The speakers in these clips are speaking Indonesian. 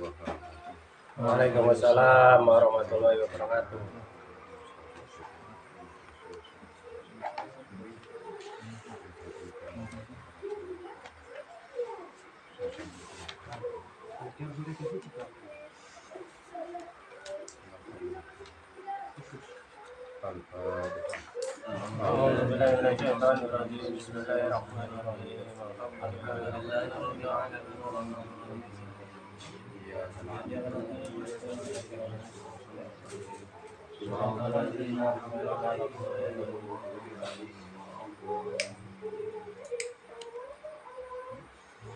wabarakatuh. Waalaikumsalam warahmatullahi wabarakatuh. A'udzu billahi minasyaitonir rajim. Bismillahirrahmanirrahim. Alhamdulillahirabbil alamin.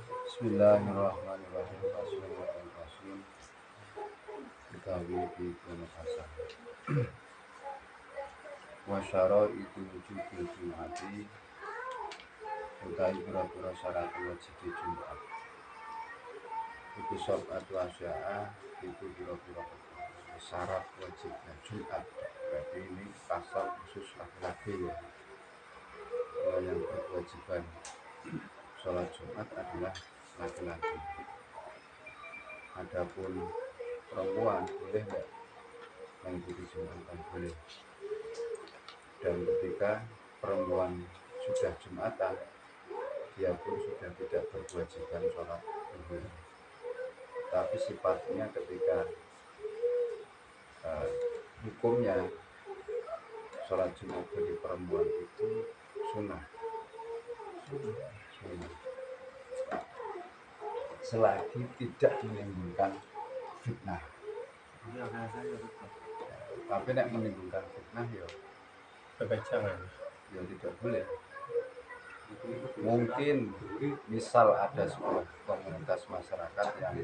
Bismillahirrahmanirrahim. Bismillahirrahmanirrahim. Utawi iku nafasa. Wa syara'itu wujudil jum'ati utawi pira-pira syarat wajib Jumat. Iku sab'atu asya'a itu pira-pira syarat wajibnya Jumat. Berarti ini pasal khusus laki-laki ya. Yang berkewajiban sholat Jumat adalah laki-laki. Adapun perempuan boleh enggak mengikuti Jumatan? Boleh. Dan ketika perempuan sudah Jumatan, dia pun sudah tidak berkewajiban sholat zuhur. Tapi sifatnya ketika hukumnya sholat Jumat bagi perempuan itu sunnah. Selagi tidak menimbulkan fitnah. Tapi nek menimbulkan fitnah ya Jangan. ya tidak boleh. Mungkin misal ada sebuah komunitas masyarakat yang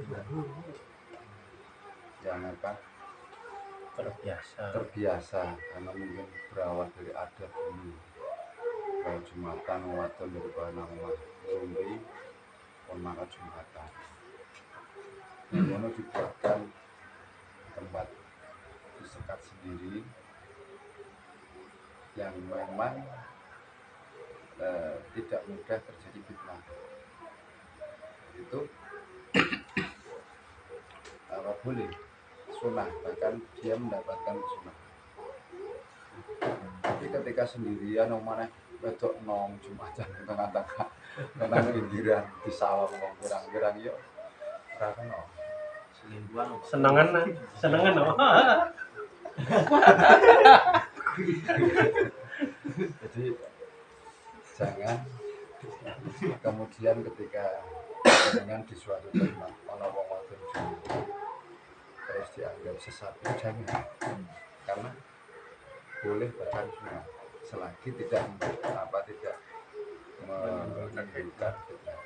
terbiasa karena mungkin berawal dari adat dulu kalau Jumatan wadon dari bahan omah ngombe pun maka Jumatan yang dibuatkan tempat disekat sendiri yang memang tidak mudah terjadi fitnah. Itu apa boleh sunnah, bahkan dia mendapatkan sunnah. Tapi ketika sendirian omane wedok nom Jumatan tengah-tengah menang pinggiran di sawah wong pirang-pirang yo ora kena. Senengan apa? Jadi jangan kemudian ketika dengan di suatu tempat ana wong wadon terus dianggap sesat, jangan. Karena boleh bahkan sunnah selagi tidak menimbulkan fitnah.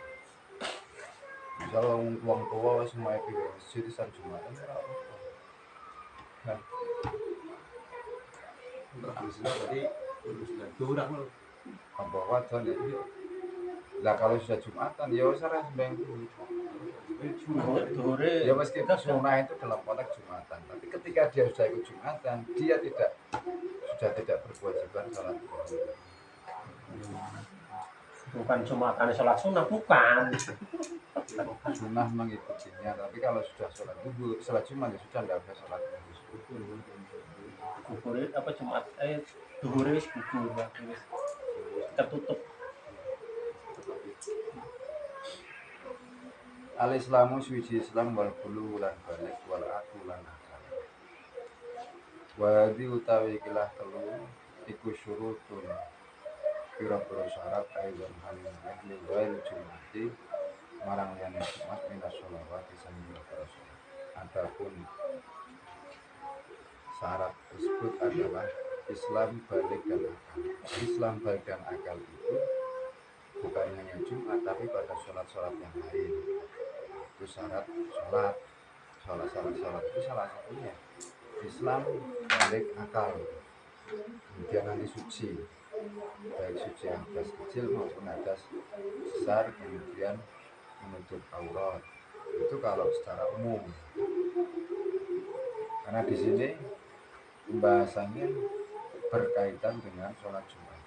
Misal wong tua wis mulai pinggir masjid san Jumatan ora apa. Jadi kurang loh. Apa wadon ya? Lah kalau sudah Jumatan ya wis ora sembahyang dulu. Ya meskipun sunnah itu dalam konteks Jumatan, tapi ketika dia sudah ikut Jumatan, dia sudah tidak berkewajiban sholat zuhur. Bukan Jumatan sholat sunnah, bukan. Sunnah mengikutinya, tapi kalau sudah sholat zuhur, sholat Jumat ya sudah tidak usah sholat zuhur. Zuhur apa Jumat? Zuhur wis gugur, wis tertutup. Al-Islamu suci Islam wal bulu lan balik wal aku lan akal. Wadi utawi kilah telu iku syurutun pira-pira syarat aizon halin liwal Jumati marang liyane Jumat minas sholawati sambil bersolat. Adapun syarat tersebut adalah Islam balik dan akal. Islam balik dan akal itu bukan hanya Jumat tapi pada sholat-sholat yang lain. Itu syarat sholat itu salah satunya Islam balik akal, kemudian nanti suci, baik suci hadas kecil maupun hadas besar, kemudian menutup aurat. Itu kalau secara umum, karena di sini pembahasannya berkaitan dengan sholat Jumat.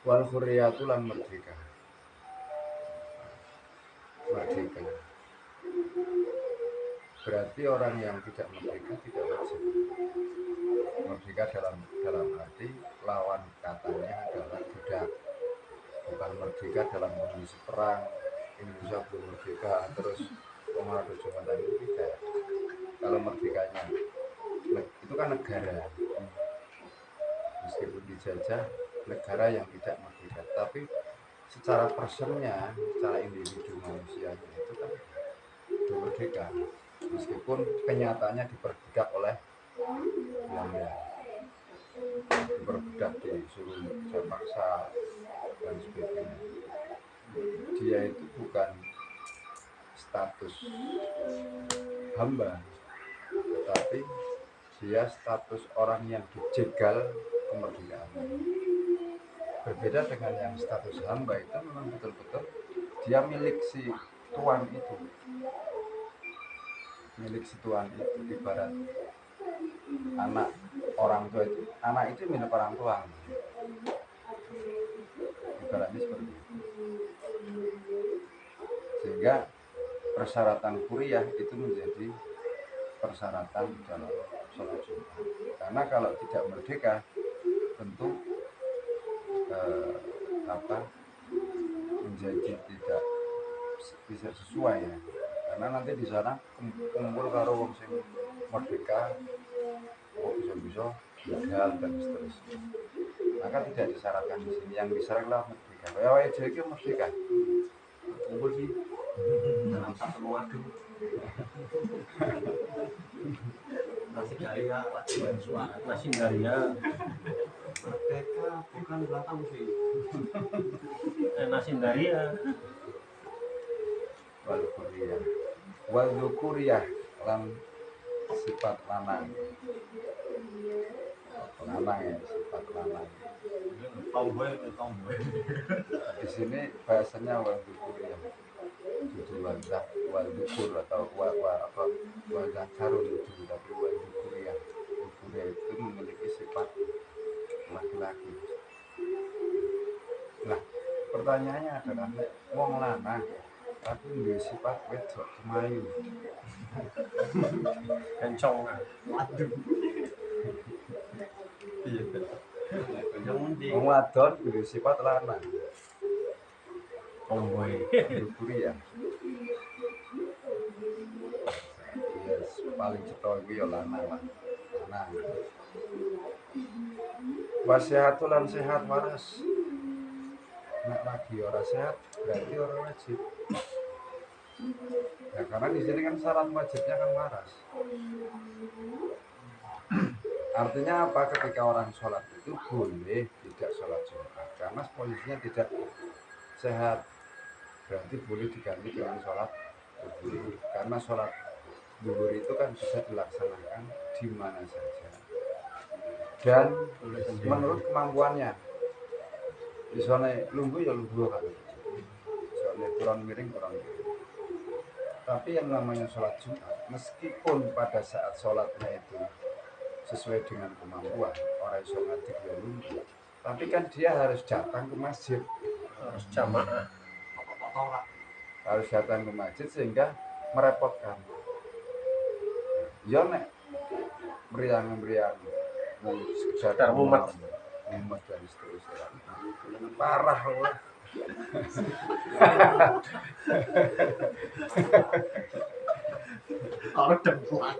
Wal hurriyatu lan merdeka. berarti orang yang tidak merdeka tidak wajib. Merdeka dalam arti lawan katanya adalah budak, bukan merdeka dalam kondisi perang. Indonesia belum merdeka terus Komando Jumatan itu tidak. Kalau merdekanya itu kan negara, meskipun dijajah negara yang tidak merdeka, tapi secara personnya, secara individu manusianya itu kan merdeka, meskipun kenyataannya diperbudak oleh Belanda, diperbudak, disuruh kerja paksa dan sebagainya. Dia itu bukan status hamba, tetapi dia status orang yang dijegal kemerdekaan. Berbeda dengan yang status hamba, itu memang betul-betul dia milik si tuan itu, milik si tuan itu. Ibarat anak orang tua itu, anak itu milik orang tua, ibaratnya seperti itu. Sehingga persyaratan kuliah itu menjadi persyaratan dalam sholat Jumat. Karena kalau tidak merdeka tentu menjadi tidak bisa sesuai ya. Karena nanti di sana kumpul karo wong sing merdeka, bisa gagal dan seterusnya. Maka tidak disyaratkan di sini. Yang disyaratkan merdeka. Ya wae iki merdeka. Kumpul sih dalam satu waduk. Nasi Daria, Nasi Daria. Merdeka bukan belakang sih. Nasi Daria. Wal dzukuriah lan sifat lanang. Lanang ya, sifat lanang. Tomboy. Di sini bahasanya wal dzukuriah. Judul wal dzukur atau wal zakarun itu, tapi wal dzukuriah. Dzukuriah itu memiliki sifat laki-laki. Nah, pertanyaannya adalah wong lanang tapi nduwe sifat wedok kemayu. Kencong. Waduh. Iya. Wong wadon nduwe sifat lanang. Tomboy. Dzukuriah. Yes, paling cetha iki ya lanang lah. Lanang. Wasihatul lan sehat waras. Nek lagi ora sehat berarti orang wajib. Ya, karena di sini kan syarat wajibnya kan waras. Artinya apa? Ketika orang sholat itu boleh tidak sholat Jumat karena posisinya tidak sehat, berarti boleh diganti dengan sholat zuhur. Karena sholat zuhur itu kan bisa dilaksanakan di mana saja dan menurut kemampuannya. Misalnya lungguh ya lungguh kan, misalnya kurang miring. Tapi yang namanya sholat Jumat, meskipun pada saat sholatnya itu sesuai dengan kemampuan, orang iso ngadeg ya lungguh, tapi kan dia harus datang ke masjid, Harus jamaah. harus datang ke masjid sehingga merepotkan. Ya nek meriang sekedar mumet dan seterusnya, parah loh. Orang demplak.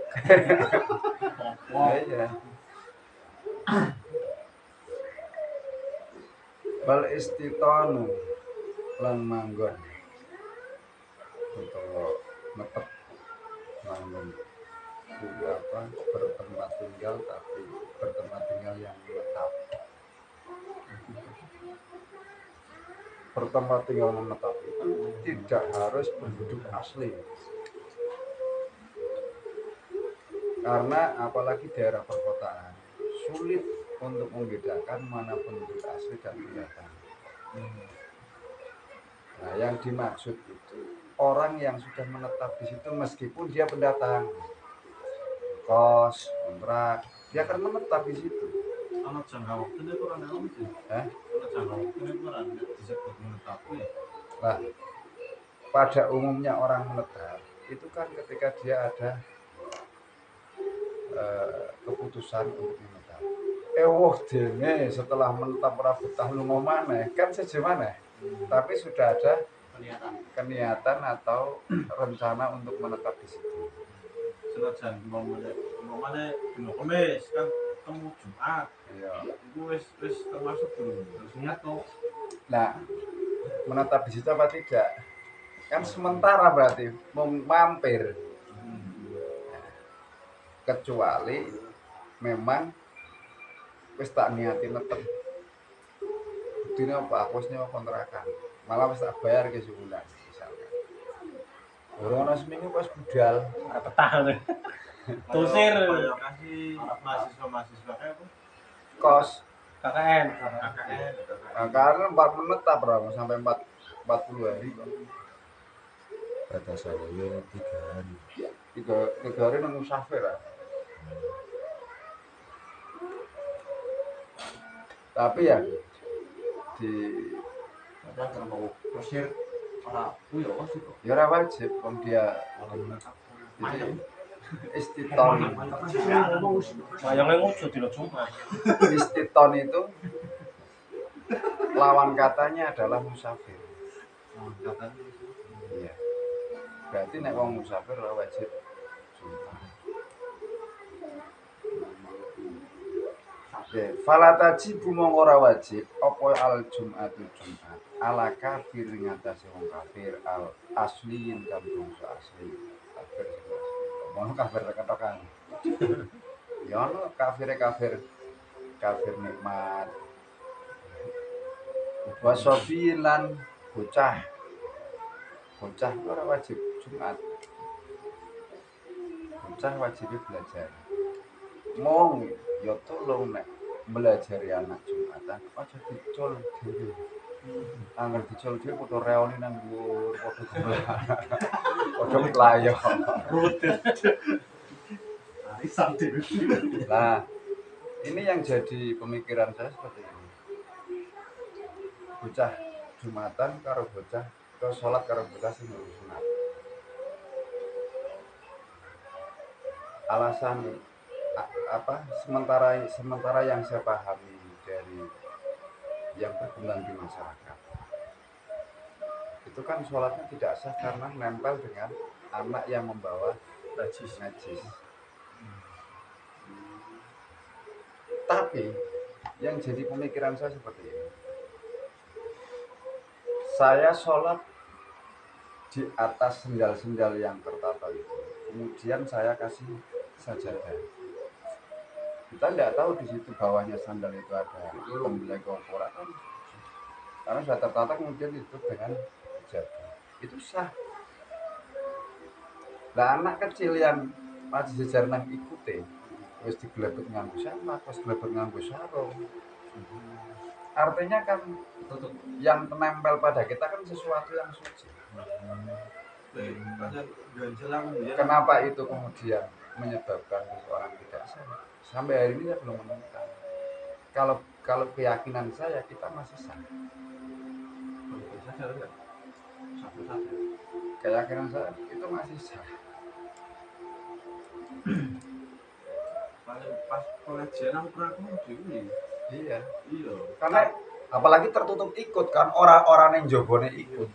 Iya. Bal istitanu lan manggon utawa netep manggon bertempat tinggal, tapi bertempat tinggal yang menetap. Bertempat tinggal menetap itu tidak harus penduduk asli, karena apalagi daerah perkotaan sulit untuk membedakan mana penduduk asli dan pendatang. Nah, yang dimaksud itu orang yang sudah menetap di situ meskipun dia pendatang, kos, kontrak, dia akan menetap di situ. Anak jangka waktunya kurang dalam sih. Anak jangka waktunya kurang disebut menetap ya. Nah, pada umumnya orang menetap itu kan ketika dia ada keputusan untuk menetap. Dene setelah menetap ora betah lunga maneh kan seje maneh. Tapi sudah ada keniatan atau rencana untuk menetap di situ. Senajan umpamane dino Kamis kan ketemu Jumat. Iya. Iku wis termasuk belum harus niat kok. Nah, menetap di situ apa tidak? Kan sementara berarti mau mampir. Kecuali memang wis tak niati netep. Buktinya apa? Aku wis nyewa kontrakan. Malah wis tak bayar ke sebulan misalkan. Orang ana seminggu pas budal. Ora betah ngono. Tusir. Kayak kasih mahasiswa kayak apa? Kos. KKN. KKN. Nah, karena 4 menetap berapa sampai 40 hari kok. Batasannya 3 hari. 3 hari nang musafir. Tapi ya di Ada kan mau Mesir ora kuwi ya sih kok. ya ora wajib wong dia jadi istiton. Wayangnya nguju dino Jumat. Istiton itu lawan katanya adalah musafir. Katanya Iya. Berarti nek wong musafir ora wajib Jumat. Oke, falataji bumong ora wajib apa al Jumatu Jumat ala kafir ngatasi wong kafir al asliin kang bangsa asli kafir mau kafir ketokan ya ono kafir nikmat wasofi lan bocah ora wajib Jumat bocah wajib belajar mong ya tolong nek belajari anak Jumatan aja dicul dhewe. Angger dicul dhewe padha reoni nang dhuwur, padha geblak. Padha mlayu. arisan dhewe. Nah, ini yang jadi pemikiran saya seperti ini. Bocah Jumatan karo bocah ke salat karo bocah sing sunat. Alasan sementara yang saya pahami dari yang berkembang di masyarakat itu kan sholatnya tidak sah karena nempel dengan anak yang membawa najis. Tapi yang jadi pemikiran saya seperti ini, saya sholat di atas sendal-sendal yang tertata itu, kemudian saya kasih sajadah. Kita tidak tahu di situ bawahnya sandal itu ada pembelai kompor kan, karena sudah tertata kemudian ditutup dengan sajadah. Itu sah. Lah anak kecil yang masih sejarah nang ikute wis diglebet nganggo sama, wis glebet nganggo sarung. Artinya kan yang menempel pada kita kan sesuatu yang suci. Kenapa itu kemudian menyebabkan seseorang tidak sah? Sampai hari ini saya belum menemukan. Kalau keyakinan saya kita masih sah. Keyakinan saya itu masih sah. Pas pengajian aku pernah dewi. Iya. Iya. Karena apalagi tertutup ikut kan orang-orang yang jobone ikut.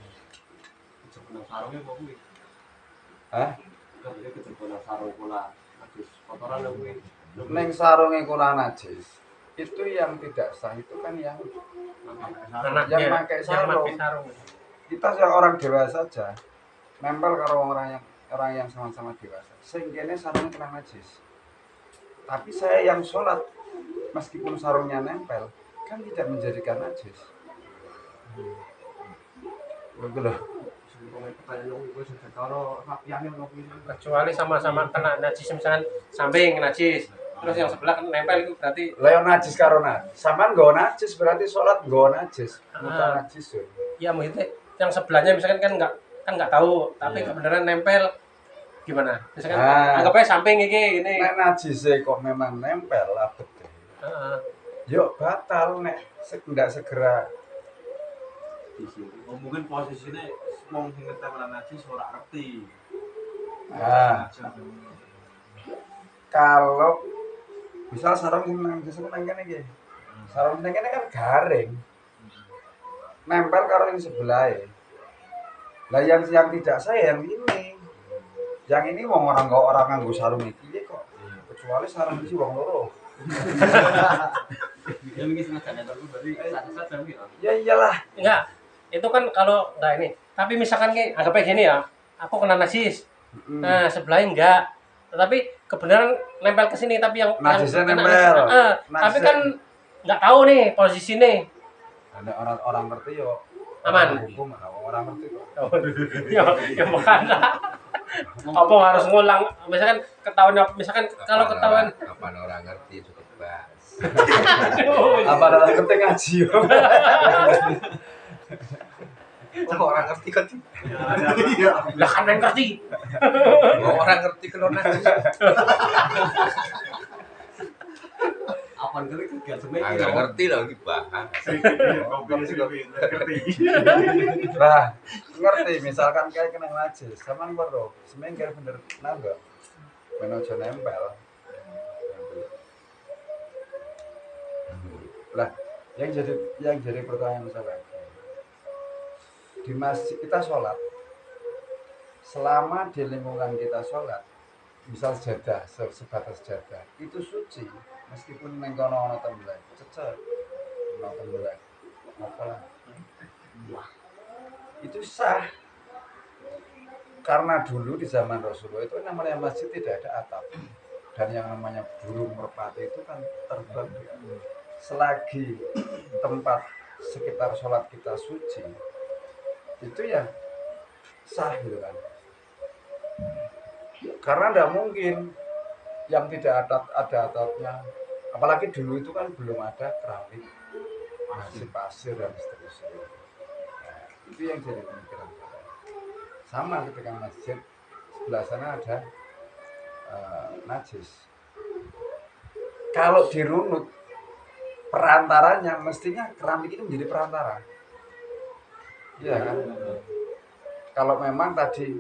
Kejebunan sarungnya kok kuwi. Hah? Kabeh kejebunan sarung kula. Habis kotoran lho kuwi. Neng sarunge kula najis. Itu yang tidak sah itu kan yang Anaknya pakai sarung. Kita orang dewasa saja nempel karo orang yang sama-sama dewasa. Sehingga sarungnya kena najis. Tapi saya yang sholat meskipun sarungnya nempel kan tidak menjadikan najis. Betul loh. Kecuali sama-sama kena najis, misalkan samping najis, terus yang sebelah kan nempel itu berarti Lah najis karo najis. Sampean nggo najis berarti sholat nggo najis. Bukan najis yo. ya maksudnya yang sebelahnya misalkan kan nggak tahu, tapi kebenaran nempel gimana? Misalkan anggapnya samping ini. Nek najise kok memang nempel abet. Yo batal nek ndak segera Di sini. Oh, mungkin posisinya wong sing ngetep najis ora ngerti. kalau misal sarung sing nang desa nang kene iki. Sarung nang kene kan garing. Nempel karo yang sebelah. Lah yang tidak sayang ini. Yang ini wong orang nganggo sarung iki kok. Kecuali sarung iki wong loro. Ya mungkin sengaja tapi berarti saat-saat mungkin. Ya iyalah. Enggak. Itu kan kalau enggak ini. Tapi misalkan kayak anggapnya gini ya. Aku kena najis. Nah, sebelahnya enggak. Tetapi kebenaran nempel ke sini tapi yang Najisnya yang nempel. tapi kan enggak tahu nih posisi nih. Ada orang ngerti yo. Aman. Hukum orang ngerti kok. Ya makanya. Apa harus ngulang? Misalkan ketahuan misalkan kalau ketahuan apa orang ngerti cukup bahas. Apa ada ngerti ngaji yo. Orang ngerti kan. Iya. lah kan yang ngerti. Orang ngerti kalau najis. Apa ngerti gak sebenarnya? Agak ngerti lagi bahas. Nah, ngerti misalkan kayak kena najis, sampean weruh, semengker bener nangga. Men aja nempel. Lah, yang jadi pertanyaan saya. Di masjid kita sholat, selama di lingkungan kita sholat, misal sejadah, sebatas sejadah, itu suci, meskipun neng kono ana tembelak, cecek, ana tembelak, apalah, itu sah. Karena dulu di zaman Rasulullah itu namanya masjid tidak ada atap, dan yang namanya burung merpati itu kan terbang. Selagi tempat sekitar sholat kita suci, itu ya sah gitu kan. Karena tidak mungkin yang tidak ada atapnya, apalagi dulu itu kan belum ada keramik, masih pasir dan seterusnya. Nah, itu yang jadi pemikiran saya. Sama ketika masjid sebelah sana ada najis. Kalau dirunut perantaranya, mestinya keramik itu menjadi perantara. Iya kan? Kalau memang tadi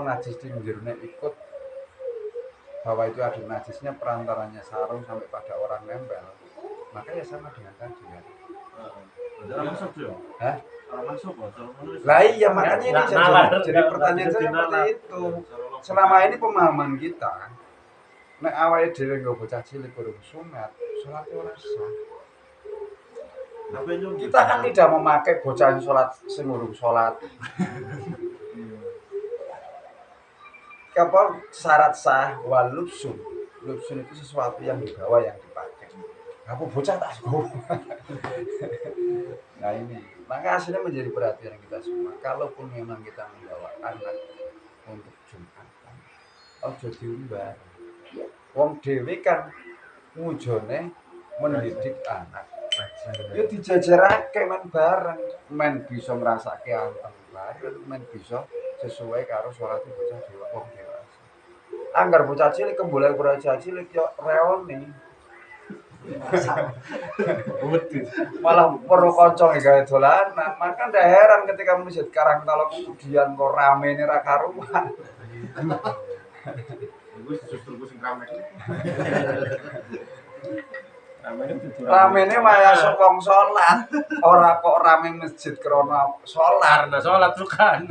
najis di jerune ikut bahwa itu ada najisnya perantaranya sarung sampai pada orang nempel, maka ya sama dengan tadi kan. Orang masuk ya? Hah? Orang masuk kok. Lah iya makanya ini nalar. jadi pertanyaan saya seperti itu. Selama ini pemahaman kita, nek awake dhewe nggo bocah cilik urung sunat, salate ora sah. Kita kan tidak memakai bocah sholat sing urung sholat. Apa syarat sah walubsun. Lubsun itu sesuatu yang dibawa, yang dipakai. Aku bocah tak suka. Nah ini, maka hasilnya menjadi perhatian kita semua. Kalaupun memang kita membawa anak untuk Jumatan, ojo diumbar. Wong dhewe kan mujone mendidik anak. Ya dijajarake men bareng, men bisa ngrasake anteng bareng, men bisa sesuai karo sholat bocah wong dewasa. Anggar bocah cilik kembali bocah cilik yo reone. Malah perlu kanca gawe dolanan, maka ndak heran ketika masjid Karangtolo kemudian kok ramene ra karuan. Gue justru gue sing rame. Ramene mayasuk wong sholat, ora kok rame masjid krana sholat. Karena sholat bukan.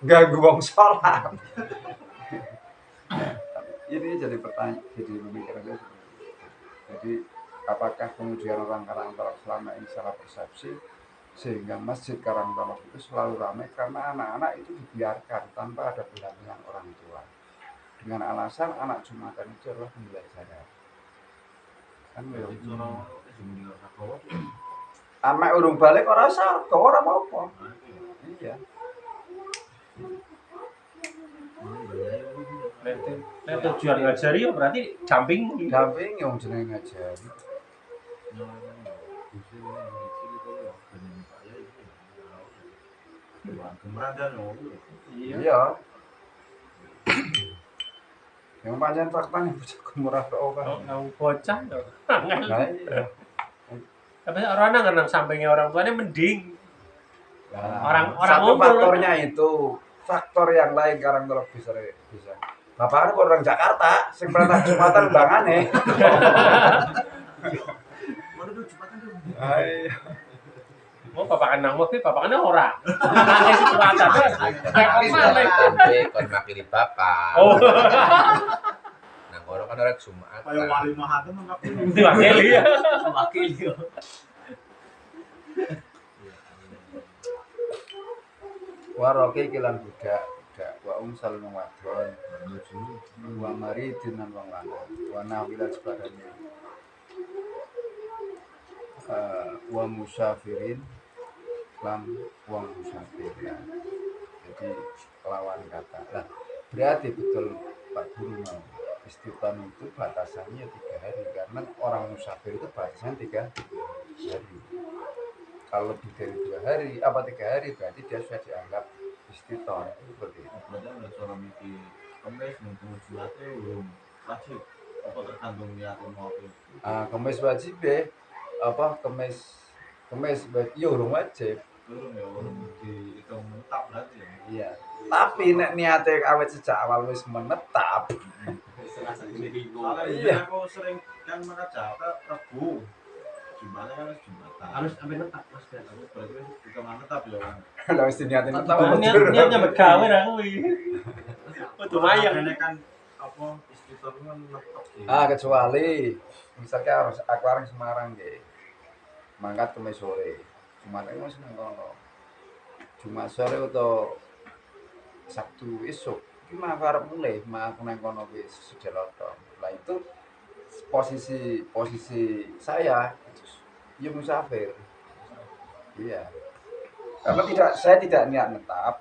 Ganggu wong sholat. Ini jadi pertanyaan, jadi pemikirannya seperti itu. Jadi apakah kemudian orang Karangtolo selama ini salah persepsi sehingga masjid Karangtolo itu selalu ramai karena anak-anak itu dibiarkan tanpa ada pendampingan orang tua dengan alasan anak Jumatan itu adalah pembelajaran. Kan anak urung balik ora sarga ora apa-apa. Iya. Nek tujuan ngajari ya berarti damping. Damping yang jenenge ngajari. Iya. Yang pancen faktanya bocah kumurah kok kan. Yang bocah dong. Nah, iya. Tapi orang nang sampingnya orang tuanya mending. Nah, Orang satu umur. faktornya itu, faktor yang lain Karangtolo bisa Bapaknya orang Jakarta, sing pernah Jumatan bangane. Mana tuh Jumatan tuh? Ayo. Mau papakan nang mobil, papakannya ora. Nangis Jumatan. Kayak mana? Tempe kon makili bapak. Oh, Nang kono kan orang Jumat. Kayak wali mahatu mangkap diwakili ya. Wakil yo. Waroke iki lan budak wa umsal nang wadon wa mari dinan wong lanang wa nawilan sebagainya wa musafirin lan wong musafir ya. Jadi lawan kata lah berarti betul Pak Guru mau istiqam itu batasannya 3 hari karena orang musafir itu batasannya 3 hari. Kalau lebih dari 2 hari apa 3 hari berarti dia sudah dianggap istiqam seperti itu. berarti ada cara mikir kemes mumpung Jumatnya belum wajib apa tergantung niatnya mau Kemis wajib ya apa kemis ya urung wajib. belum ya belum dihitung menetap berarti ya. Iya. Tapi nek niate awet sejak awal wis menetap. Soalnya Iya. aku sering kan makan Jakarta Rabu Jumatnya kan harus Jumatan Harus sampai netap Mas. aku berarti hitung menetap ya kan Lah wis niate menetap. Niatnya begawe ra kuwi. Kudu mayang. ini kan apa istiqomah kan menetap sih Kecuali misalnya harus aku areng Semarang nggih. Mangkat kemis sore. Jumat wis nang kono. Jumat sore atau Sabtu esuk iki mah arep mulai mah aku nang kono wis sedeloto. Lah itu posisi saya ya musafir. Iya. Karena saya tidak niat netap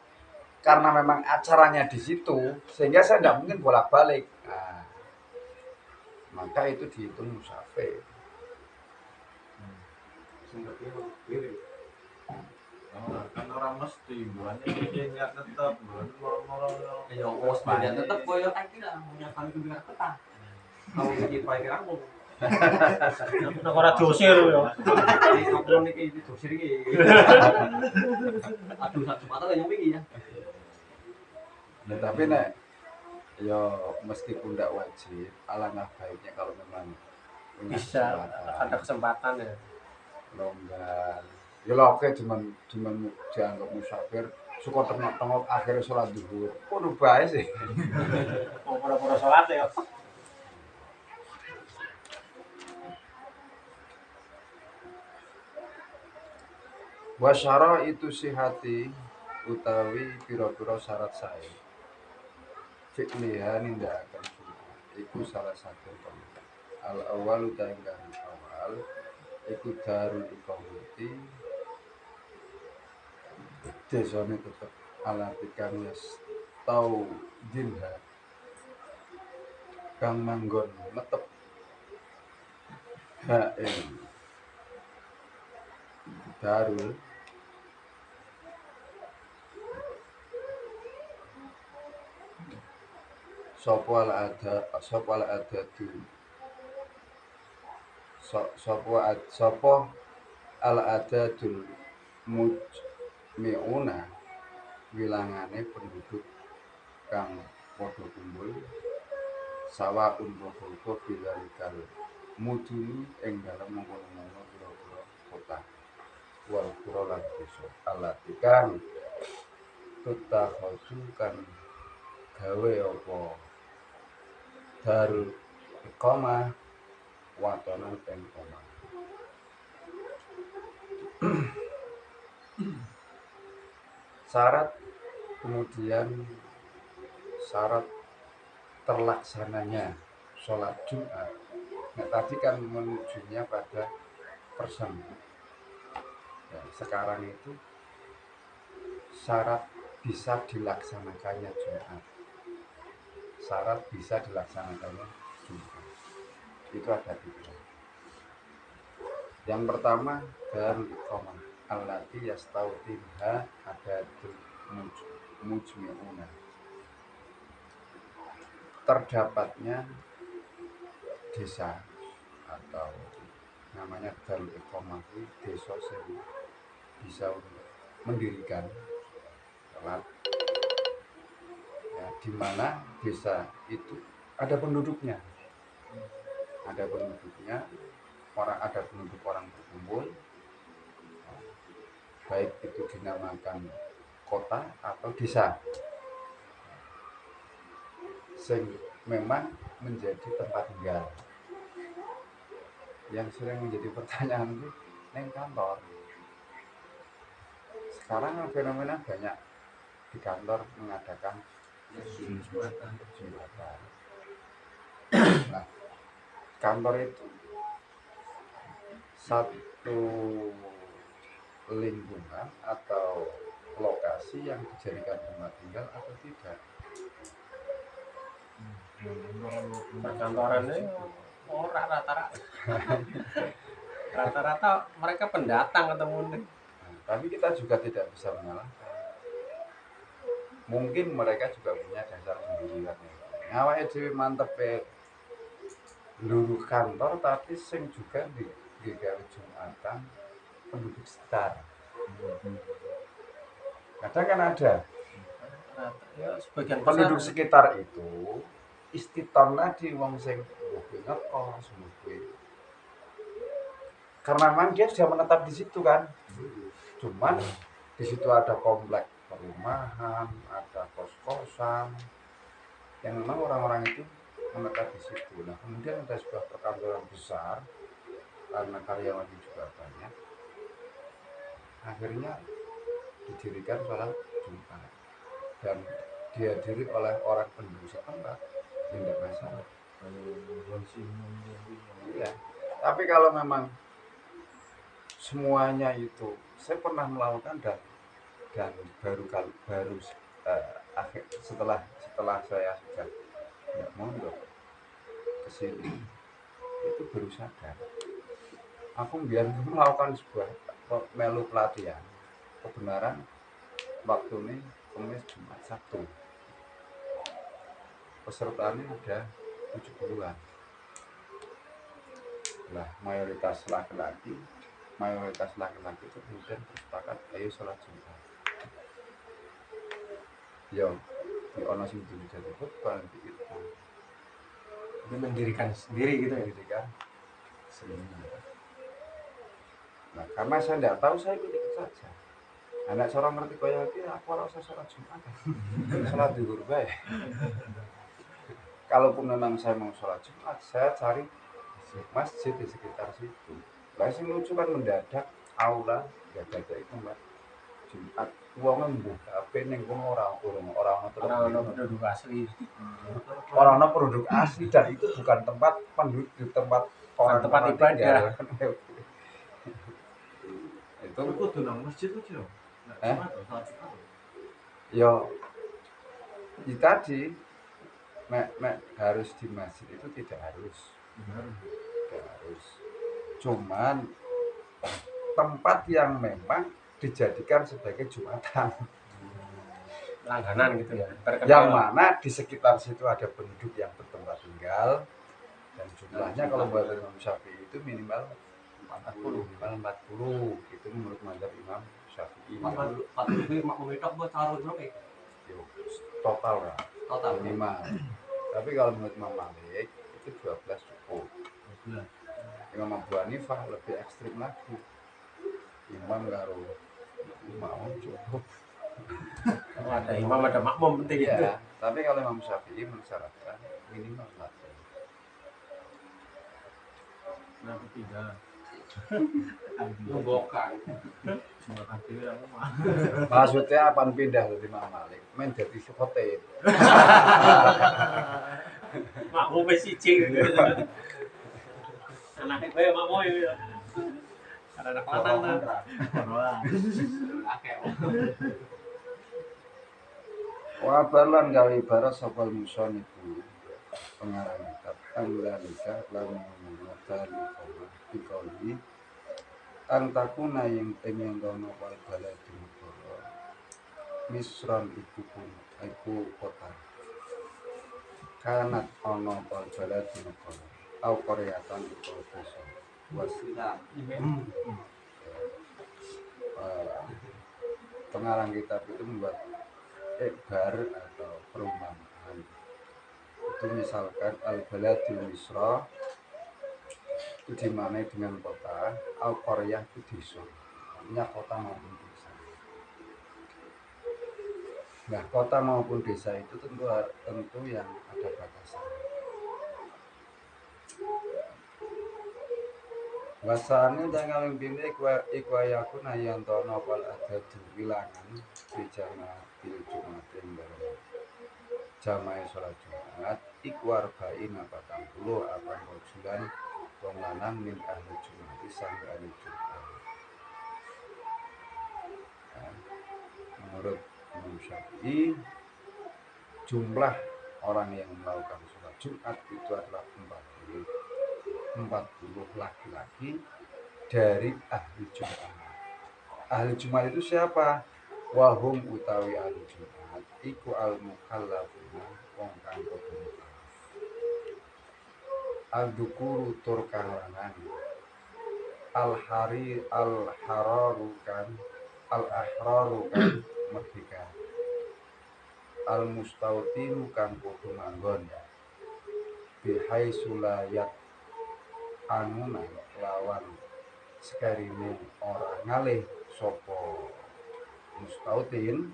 karena memang acaranya di situ sehingga saya tidak mungkin bolak-balik. Nah, maka itu dihitung musafir. kan orang mesti bulannya dia niat tetap bulan moro-moro Ya wes banyak tetep koyo iki lah punya kali kudu petang. Kamu iki pakai kamu. Nek ora dosir yo. Iki ngobrol iki dosir iki. Aduh satu mata yang wingi ya. Nah, tapi nek ya meskipun tidak wajib, alangkah baiknya kalau memang punya Bisa kesempatan, ada kesempatan ya. longgar. Ya lah oke cuman dianggap musafir, suka tengok-tengok akhirnya sholat zuhur. Kudu bae sih. Mau pura-pura salat ya. Wasyara itu sihati utawi pira-pira syarat sae. Fikliha nindakaken sunnah. Iku salah satu tempat. Al awal utawi kang awal iku darul iqamati desane tetep alati kang wis tau dinha kang manggon netep ha ing darul sapa al adatu sapa al adatul mujmiuna wilangane penduduk kang padha kumpul sawaun padha bilalikal muduni ing dalem mengkono-mengkono pira-pira kota wal qura lan desa alati kang tutakhasu kan gawe apa darul iqamah watonan ing omah. Syarat kemudian syarat terlaksananya sholat Jumat. Nah, tadi kan menujunya pada person. Ya, sekarang itu syarat bisa dilaksanakannya Jumat. Syarat bisa dilaksanakannya Jumat. Itu ada 3. Yang pertama darul iqamah allati yastawtinha adatul mujmi'una. Terdapatnya desa atau namanya darul iqamah itu desa yang bisa mendirikan sholat ya, di mana desa itu ada penduduknya, ada penduduk orang berkumpul, baik itu dinamakan kota atau desa, sing memang menjadi tempat tinggal. Yang sering menjadi pertanyaan itu neng kantor. Sekarang kan fenomena banyak di kantor mengadakan jembatan. Nah, kantor itu satu lingkungan atau lokasi yang dijadikan tempat tinggal atau tidak. Perkantorannya orang rata-rata mereka pendatang ketemu nih. Tapi kita juga tidak bisa menyalahkan. Mungkin mereka juga punya dasar sendiri kan. Awake dhewe mantep luru kantor tapi sing juga di gawe Jumatan penduduk sekitar. Kadang kan ada Ya, sebagian penduduk besar sekitar itu istitonah di wong sing ngekos karena memang dia sudah menetap di situ kan. Cuman di situ ada komplek perumahan, ada kos-kosan yang memang orang-orang itu menetap di situ. Nah, kemudian ada sebuah perkantoran besar karena karyawannya juga banyak. Akhirnya didirikan sholat Jumat dan dihadiri oleh orang penduduk setempat, tidak masalah. Iya. Tapi kalau memang semuanya itu saya pernah melakukan dan baru akhir setelah saya sudah tidak mondok ke sini itu baru sadar aku biar melakukan sebuah melu pelatihan kebenaran waktu ini Kamis Jumat Sabtu pesertanya ada 70-an lah, mayoritas laki-laki itu kemudian bersepakat ayo sholat Jumat. Yo, di ono sing jadi khutbah itu. dia mendirikan sendiri gitu ya. Mendirikan sendiri. Nah, karena saya tidak tahu saya ikut saja. Anak seorang ngerti kaya iki aku ora usah sholat Jumat. Sholat zuhur bae. Kalaupun memang saya mau sholat Jumat, saya cari masjid di sekitar situ. Lah sing lucu kan mendadak aula ya ada itu Mbak. Jumat wong mbuh HP ning kono ora penduduk asli. Orang penduduk asli dan itu bukan tempat penduduk tempat orang tempat ibadah. Itu kudu nang masjid aja. Yo tadi mek harus di masjid itu tidak harus. Cuman tempat yang memang dijadikan sebagai Jumatan. Langganan gitu ya. Yang mana di sekitar situ ada penduduk yang bertempat tinggal dan jumlahnya kalau buat Imam Syafi'i itu minimal 40 itu menurut mazhab Imam Syafi'i. 40 makmum itu buat taruh berapa? Total lah. Total minimal. Tapi kalau menurut Imam Malik itu 12 cukup. Imam Abu Hanifah lebih ekstrim lagi. Imam karo makmum cukup. Ada imam ada makmum penting gitu. Iya, tapi kalau Imam Syafi'i mensyaratkan minimal 1. Nah, ketiga. Lumbokan. Cuma kaki aku mah. Maksudnya apa pindah dari Imam Malik? Main jadi hotel. Makmum siji gitu. Anaknya bae makmum ya. Anak lanang ta. Wabalan gawe ibarat sapa muson itu pengarang kitab Al-Lalika lan mengatali dikauli antakuna yang pengen dono wal baladi negara Misron iku kota kanat ono wal baladi negara au Koreatan iku desa wasila pengarang kitab itu membuat ekbar atau perumpamaan itu misalkan al-baladul misra itu dimaknai dengan kota, al-qaryah itu desa, artinya kota maupun desa. Nah, kota maupun desa itu tentu yang ada batasan. Wasane jangan pindhe iku ayaku nayantono pal adadu wilangan di jamatil Jumat ing dalem jamaah salat Jumat iku arba'ina 40 apa rojulan wong lanang min ahli Jumat sang ahli Jumat. Nah, menurut Imam Syafi'i jumlah orang yang melakukan sholat Jumat itu adalah 40 laki-laki dari ahli Jumat. Ahli Jumat itu siapa? Wahum utawi ahli Jumat iku al-mukallafuna wong kang padha mukallaf. Al-dukuru tur kang lanang. Al-hararu kan al-ahraru kan merdeka. Al-mustautinu kang padha manggon. Bihai sulayat anuna lawan sekarine ora ngalih sapa mustautin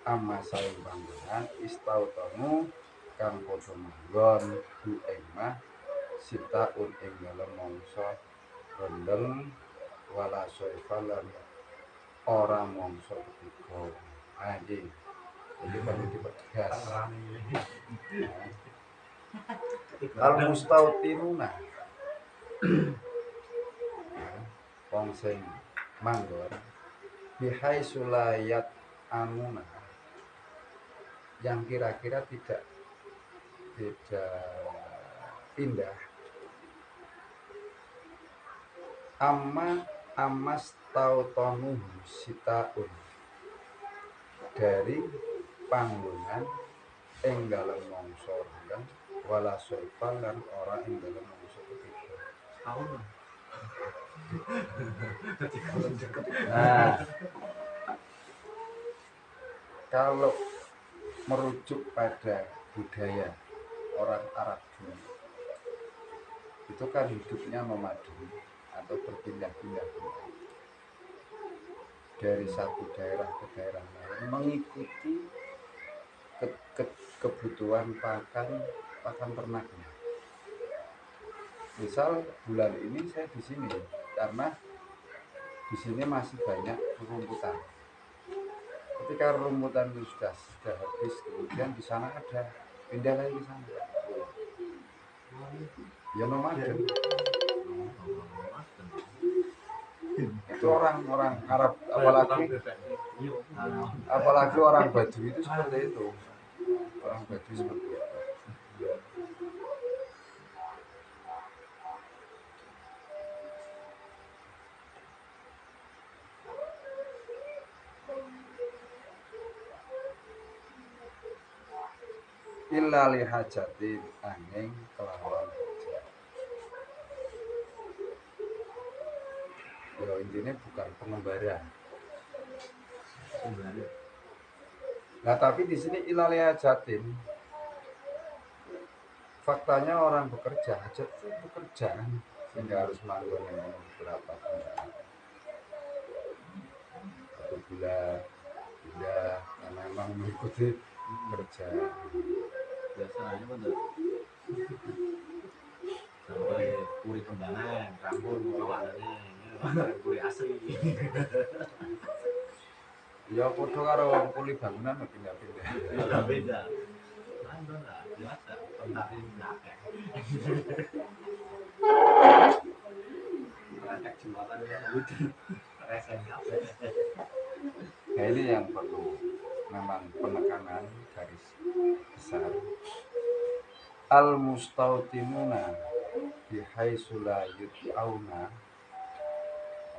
amma saing panggonan istautamu kang padha manggon bu emah sitaun ing dalem mangsa rendeng wala soifalan ora mangsa ketiga. Iki perlu dipertegas. Al-mustautinuna wong sing manggon bihai sulayat amuna yang kira-kira tidak pindah amas tautonuhu sitaun dari panggonan ing dalem mangsa rendeng wala soifan lan ora ing dalem mangsa ketiga. Nah, kalau merujuk pada budaya orang Arab dulu, itu kan hidupnya nomaden atau berpindah-pindah dari satu daerah ke daerah lain mengikuti kebutuhan pakan ternaknya. Misal bulan ini saya di sini karena di sini masih banyak rumputan. Ketika rumputan itu sudah habis, kemudian di sana ada, pindah lagi di sana. Ya nomaden. Itu orang Arab, apalagi orang Badui itu seperti itu. Orang Badui seperti itu. Illa li hajatin angin kelawan hajat. Ya intinya bukan pengembara. Nah tapi di sini illa li hajatin. Faktanya orang bekerja, hajat itu pekerjaan sehingga harus manggon beberapa bulan. Satu bulan pindah karena memang mengikuti kerja. Biasanya pada sampai kuri kembangan, rambut, warnanya, kuri asli. Ya podo karo kuli bangunan pindah-pindah. Ya beda. Anda lah biasa, kontakin nakek. Nakek jembatan ya, udah resen kafe. Nah ini yang perlu memang penekanan garis besar. Al-mustautinuna bihaitsu la yut'auna,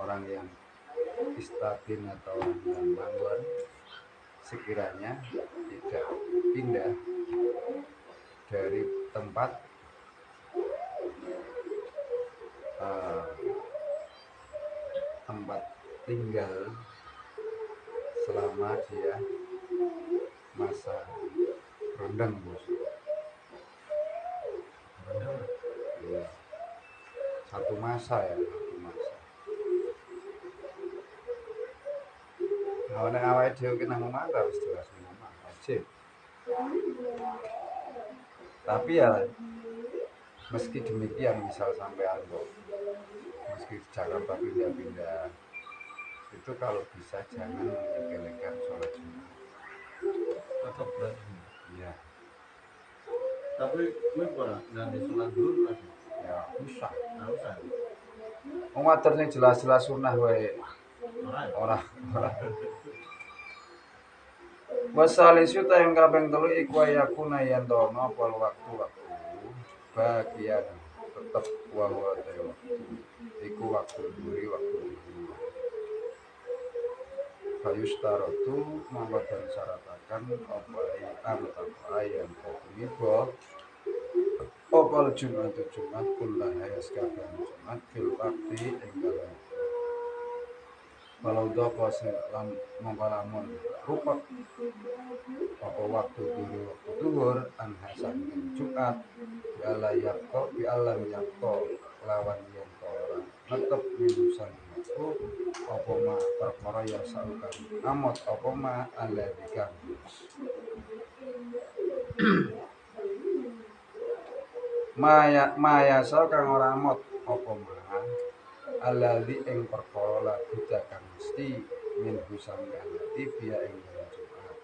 orang yang istatin atau yang manggon sekiranya tidak pindah dari tempat tempat tinggal selama dia masa rendang, bos. satu masa ya, satu masa. Nah, nek awake dhewe ki nang omah harus jelas nang omah, wajib. Tapi ya meski demikian misal sampean kok meski di Jakarta pindah-pindah itu kalau bisa jangan mengelekan sholat Jumat. Atau berarti. Iya, Tapi gue pernah ganti sholat dulu lagi. ya bisa. Nggak usah. Wong water sing jelas-jelas sunah wae Alright. ora. Wasalisu ta yang kaping 3 iku ayakuna yen tono apa waktu bagian tetep wa te waktu. Iku waktu duri waktu duri. Fayustaratu monggo den syarataken apa ayat iku apa Jumat kullah hayas kabeh Jumat fil wakti ing dalem walau doko lan mongko lamun rupet apa waktu duhur an hasan Jumat bi alam yakto lawan yen ora netep minusan aku apa ma perkara yang saukan amot apa ma aladika maya kang ora amot apa ma alladzi ing perkara la kang mesti min husang alladzi biya ing Jumat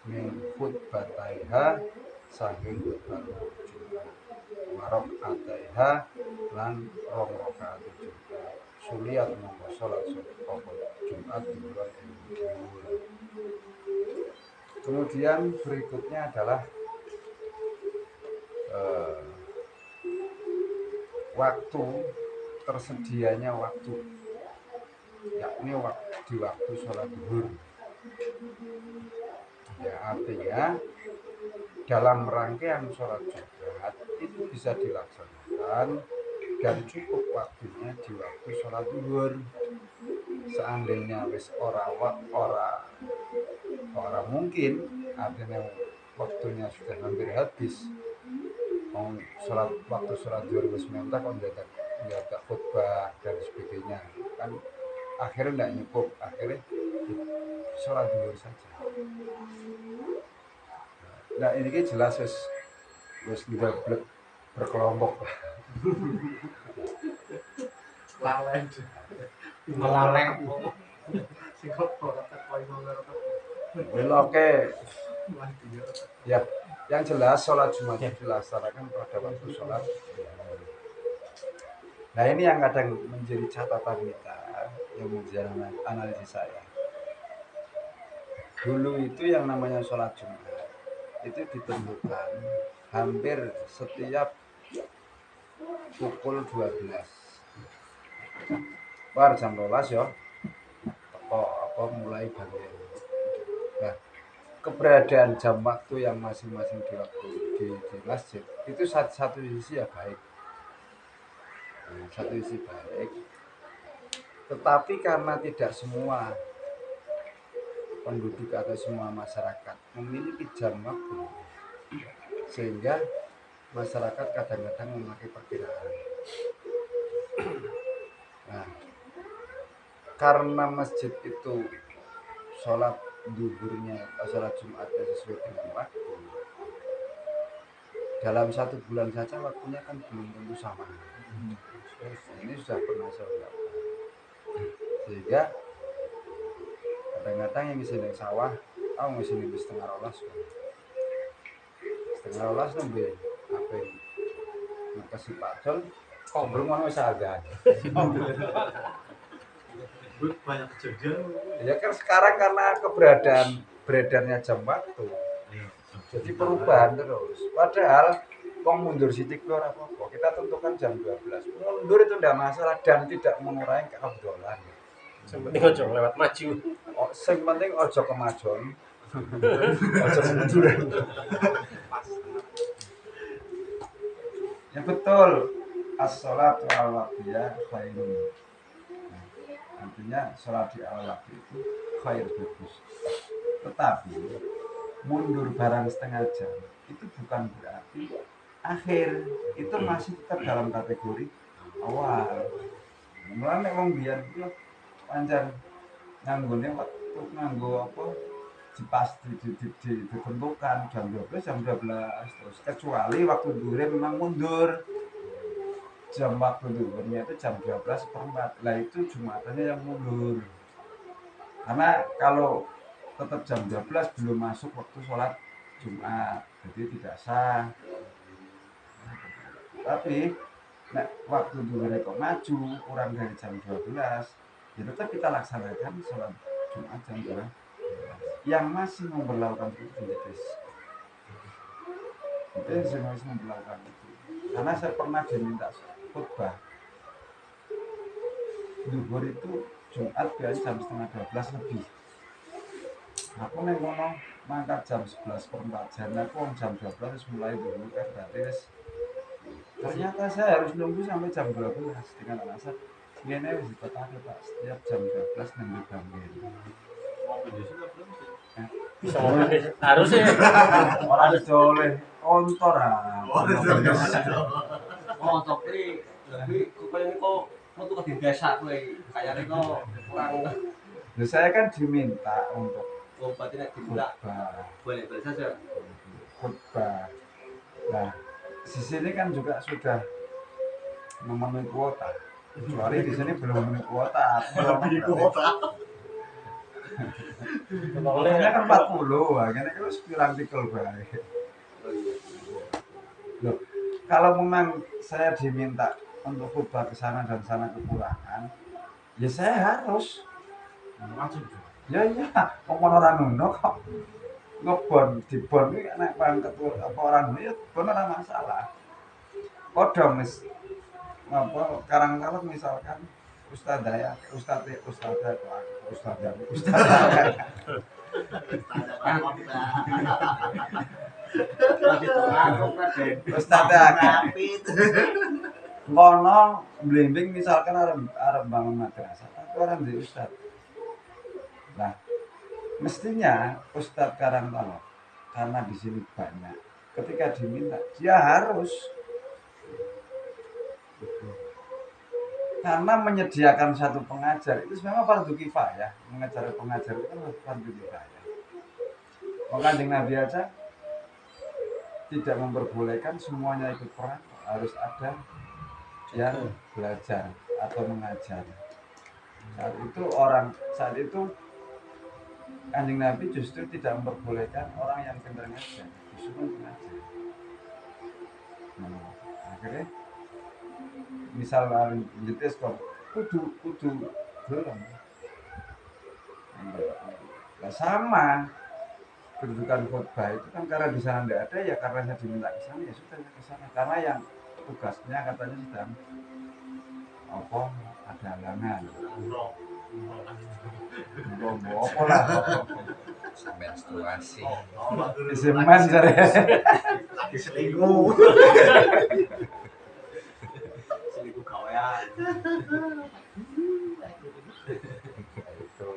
min khutbataiha saking khutbah Jumat marok ataiha lan rong rakaat Jumat suliat monggo salat apa Jumat di bulan ing kemudian berikutnya adalah waktu tersedianya waktu yakni di waktu sholat zuhur ya artinya dalam rangkaian sholat Jumat itu bisa dilaksanakan dan cukup waktunya di waktu sholat zuhur. Seandainya wis ora mungkin artinya waktunya sudah hampir habis waktu sholat zuhur wis mentak menjaga khutbah dan sebagainya kan akhirnya tidak cukup akhirnya sholat zuhur saja. Nah ini kan jelas wis berkelompok Melaleng. Oke. Ya, yang jelas sholat Jumat dilaksanakan pada waktu sholat. Nah ini yang kadang menjadi catatan kita, yang menjadi analisis saya. Dulu itu yang namanya sholat Jumat itu ditentukan hampir setiap pukul 12. Jam 12 ya. Mulai bagian. Nah, keberadaan jam waktu yang masing-masing di masjid itu satu sisi ya baik. Satu sisi baik. Tetapi karena tidak semua penduduk atau semua masyarakat memiliki jam waktu, sehingga masyarakat kadang-kadang memakai perkiraan. Nah, karena masjid itu sholat duhurnya atau sholat Jumatnya sesuai dengan waktu, dalam 1 bulan saja waktunya kan belum tentu sama. Ini sudah pernah saya ungkapkan. Sehingga kadang-kadang yang ngisi di sawah, ngisi di setengah rolas nembe apa yang makasih pacol sebelum mau usahakan. Banyak kejadian. Ya kan sekarang karena beredarnya jam waktu, jadi perubahan terus. Padahal mundur sidik ora apa-apa. Kita tentukan jam 12. Mundur itu tidak masalah dan tidak mengurangi keabdolan. Penting ojo lewat maju. Sing penting ojo kemajon. Ojo munduran. Ya betul. As-sholatu al-waqtiyah khairun. Artinya sholat di awal waktu itu khair bagus. Tetapi mundur barang setengah jam itu bukan berarti akhir, itu masih tetap dalam kategori awal. Mulane nek wong biyen ku pancen nganggone waktu nganggo apa ditentukan jam 12 terus kecuali waktu duhur memang mundur. Jam waktu duhurnya itu jam 12:04. Lah itu Jumatannya yang mundur. Karena kalau tetap jam 12 belum masuk waktu sholat Jumat, jadi tidak sah. Tapi nek waktu duhurnya kok maju kurang dari jam 12, ya tetap kita laksanakan sholat Jumat jam 12. Yang masih memperlakukan itu yang masih memperlakukan itu. Karena saya pernah diminta khutbah duhur itu Jumat biasanya jam setengah 12 lebih. Aku neng kono mangkat jam 11:04, jan aku jam 12 wis mulai duhur kan berarti ternyata saya harus nunggu sampai jam 12 dengan alasan ini wis dipetake Pak, setiap jam 12 nunggu gambir. Bisa ngomong harusnya Orang soleh kontor Oh, tapi kuping kok metu ke desa kowe. Kayane kok kurang. Nah, saya kan diminta untuk Berarti nek diminta khutbah. boleh saja. Khutbah. Nah, di sini kan juga sudah memenuhi kuota. Kecuali di sini belum memenuhi kuota. Kuotanya kan 40, akhirnya kan sepirang tikel baik. Loh, kalau memang saya diminta untuk khutbah ke sana dan sana kekurangan, ya saya harus. Ya iya, ngomong orang nuno kok ngebon dibon ini anak bang ketua apa orang nuno ya bon orang masalah. Kodong mis apa karang-karang misalkan ustadzah ngono blimbing misalkan arep bangun madrasah aku orang di ustad. Nah, mestinya Ustadz Karangtolo karena di sini banyak, ketika diminta dia harus karena menyediakan satu pengajar itu sebenarnya fardu kifayah. Mengajar pengajar itu kan fardu kifayah. Kanjeng Nabi aja tidak memperbolehkan semuanya ikut perang, harus ada yang belajar atau mengajar. Saat itu Kanjeng Nabi justru tidak memperbolehkan orang yang pintar ngajar, justru mengajar. Nah, akhirnya misal nyetes kok kudu belum. Nah, sama kedudukan khutbah itu kan karena di sana tidak ada ya karena saya diminta ke sana ya sudah ke sana karena yang tugasnya katanya sedang apa ada halangan. Apa lah menstruasi. Semen cari Lagi selingkuh. Selingkuh gawean. Itu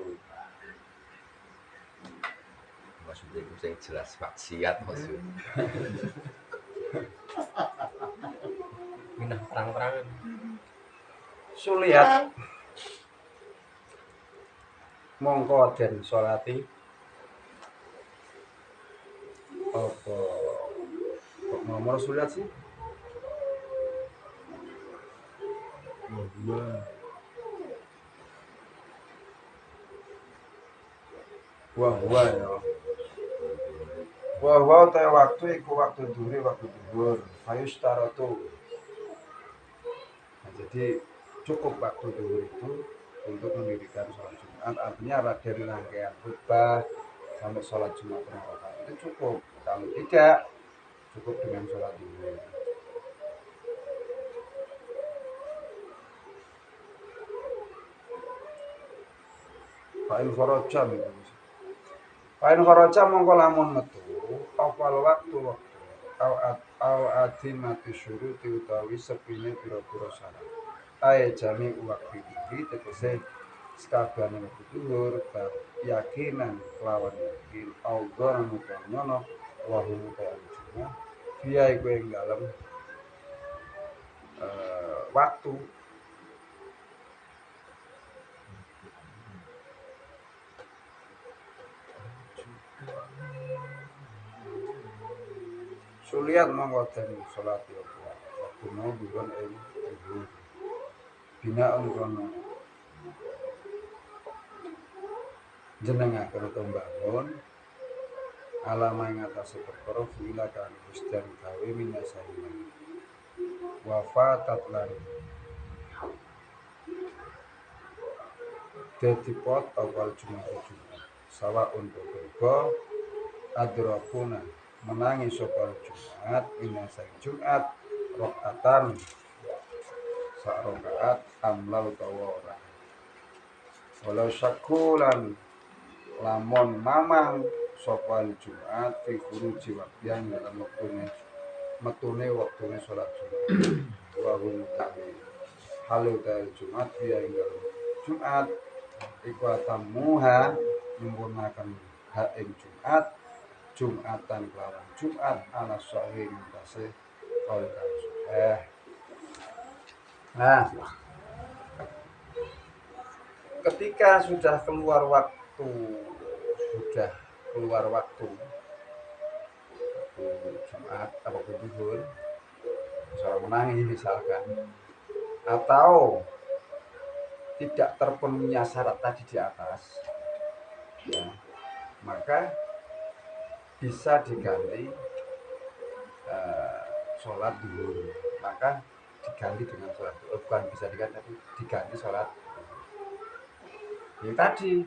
maksudnya itu yang jelas maksiat maksudnya. minah perang-perangan. sulihat mongko den sholati apa kok nomor sulihat sih wah ya wah teh waktu iku waktu duhur fayus tarotu. Nah, jadi cukup waktu duhur itu untuk mendirikan sholat Jumat, artinya apa dari rangkaian khutbah sampai sholat Jumat rakaat itu cukup. Kalau tidak cukup dengan sholat duhur. Fa'in kharaja itu. Fa'in kharaja mongko lamun metu awal waktu au adimati syuruti utawi sepine pira-pira syarat. Ae jami waktu iki tegese sakabehane waktu duhur bab yakinan lawan yakin Allah mutanyono wa hum ta'ala biya iku ing dalem waktu. Suliat mangkoten salat ya waktu mau bukan ibu binaan kono jenengaken tembangun alama ing atase perkara fila kang Gustian gawe minasaina wafatat lan dadi pot awal Jumat sawa untuk bego adrokuna menangi sopal Jumat minasai Jumat rokatan sak rokaat amlau tawara walau syakulan lamun mamang sopal Jumat fi khuruji waqtian dalam metune waktune salat Jumat wa hum tabi halu ta Jumat dia ing Jumat iku tamuha nyempurnakan hak ing Jumat Jumatan kelawan Jumat ala sahih mutase kaul kang Nah, ketika sudah keluar waktu Jumat atau zuhur, seorang menangi misalkan, atau tidak terpenuhinya syarat tadi di atas, ya, maka bisa diganti sholat zuhur, maka diganti dengan sholat bukan bisa diganti tapi diganti sholat yang tadi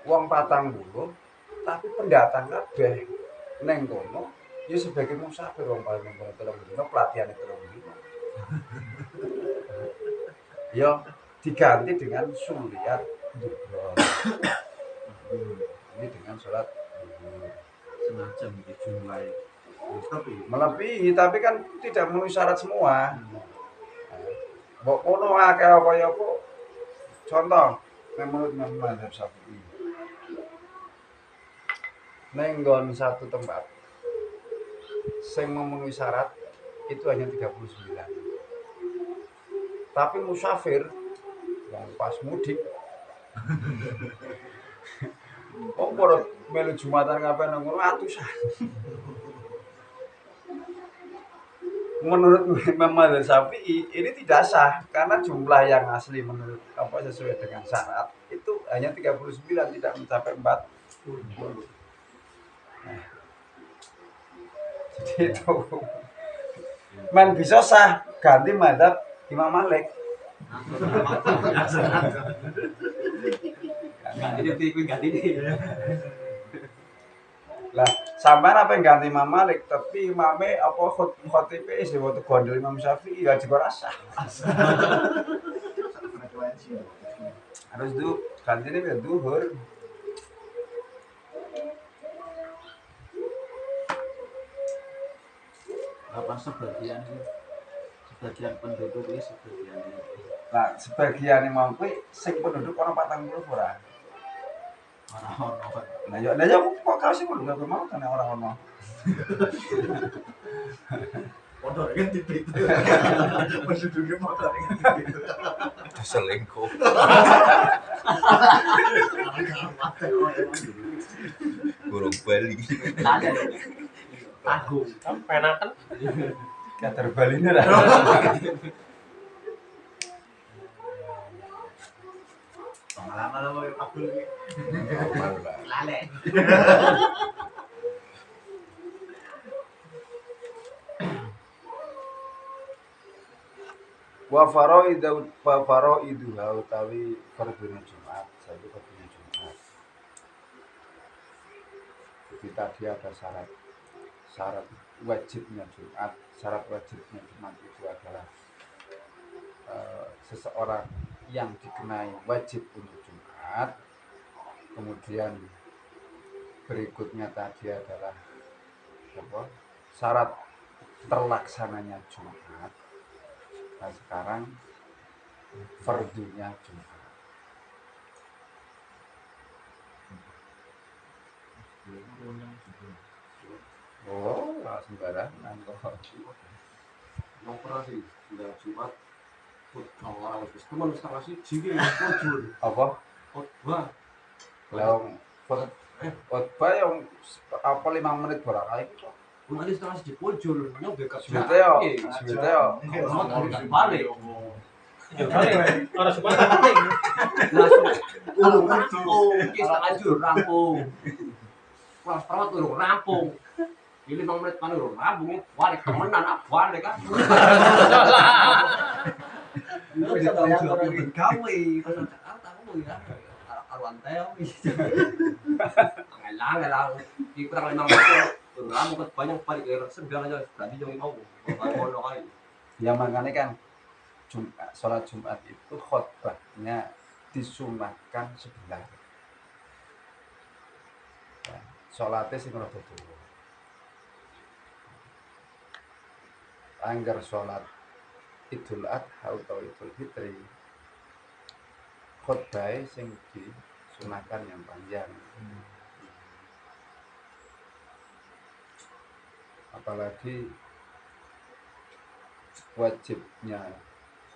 wong 40 tapi pendatang kabeh neng kono ya sebagai musafir wong paling kono telung dino pelatihan telung dino ya diganti dengan suliat zuhur ini dengan sholat zuhur semacam jumlah melebihi tapi kan tidak memenuhi syarat semua. Mbok kono akeh kaya apa? Contoh, menurut mazhab Syafi'i. Ning nggon satu tempat sing memenuhi syarat itu hanya 39. Tapi musafir yang pas mudik Opo melu Jumatan kabeh nang ngono atusan. Menurut Imam Madzhab Syafi'i ini tidak sah karena jumlah yang asli menurut sesuai dengan syarat itu hanya 39 tidak mencapai 40. Nah, jadi itu man bisa sah ganti madzhab Imam Malik. ganti deh. Lah, sampean apa yang ganti Imam Malik, tapi imame apa khotibe isih waktu gondol Imam Syafi'i ya juga rasa. Harus ganti ini ya duhur. apa sebagian penduduk ini sebagian ini. Nah, sebagian mau kuwi sing penduduk orang 40 ora. Nah, yo kok kalau sih udah mau kan orang ono. Motor kan tipe itu. Penduduknya motor kan tipe itu. Selingkuh. Burung Bali. Tanggung. Penakan. Kadar baline lah. Pengalaman lo Abdul ini. Lale. Wa faraidu utawi fardhu Jumat, saya itu fardhu Jumat. Jadi tadi ada syarat wajibnya Jumat. Syarat wajibnya Jumat itu adalah seseorang yang dikenai wajib untuk Jumat. Kemudian berikutnya tadi adalah syarat terlaksananya Jumat. Nah sekarang fardunya Jumat. Oh, sembarangan kok. Wong pernah sih, sudah Jumat. Orang wis temen setengah siji ki pojul. Apa? Khotbah. Lah khotbah yang apa 5 menit barang ae kok. Mulai setengah siji pojul, nang dekat. Suwete yo, suwete yo. Mau balik. Ya balik. Ora Jumatan penting. Langsung rampung, iki setengah jur rampung. Kelas perawat urung rampung. Ini 5 menit kan urung rampung, balik temenan balik kan. Lu bisa tanggung jawab yang gawe, pas Jakarta aku ya. Arwan teo. Ngelang. Iki kurang 5 menit. Urung rampung kan banyak balik ke sedang aja. Tadi yang mau. Ngono kae. Ya makanya kan sholat Jumat itu khotbahnya disunahkan sebentar. Ya, sholatnya sih rada dawa. Angger sholat Idul Adha atau Idul Fitri, khotbahnya sing disunahkan yang panjang. Apalagi wajibnya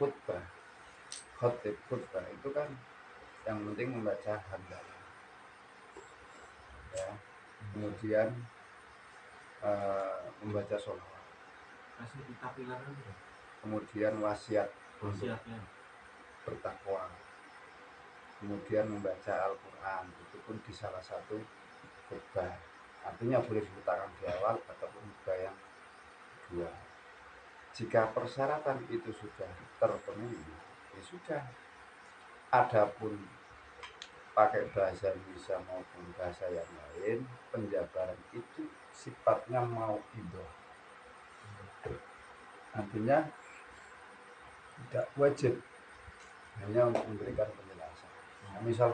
khotib khutbah itu kan yang penting membaca hamdalah ya, kemudian membaca sholawat, kemudian wasiat untuk bertakwa, kemudian membaca Al-Quran, itu pun di salah satu khutbah, artinya boleh diletakkan di awal ataupun khutbah yang kedua. Jika persyaratan itu sudah terpenuhi, ya sudah. Adapun pakai bahasa Indonesia maupun bahasa yang lain, penjabaran itu sifatnya mau'idhah. Artinya tidak wajib, hanya untuk memberikan penjelasan. Nah, misal,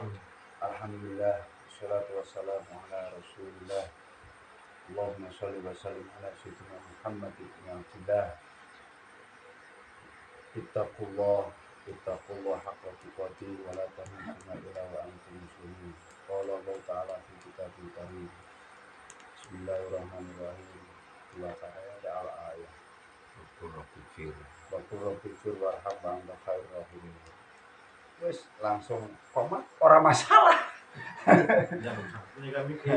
alhamdulillah, wassalatu wassalamu ala rasulillah, Allahumma sholli wa sallim ala sayyidina Muhammad ibn Abdillah. Ittaqullah haqqa tuqatih wa la tamutunna illa wa antum muslimun. Qala Allah ta'ala fi kitabil karim. Bismillahirrahmanirrahim. Dua ayat al-ayah. Wa qul rabbi fir warham wa anta khairur rahimin. Wis langsung komat, ora masalah. Ini kami ke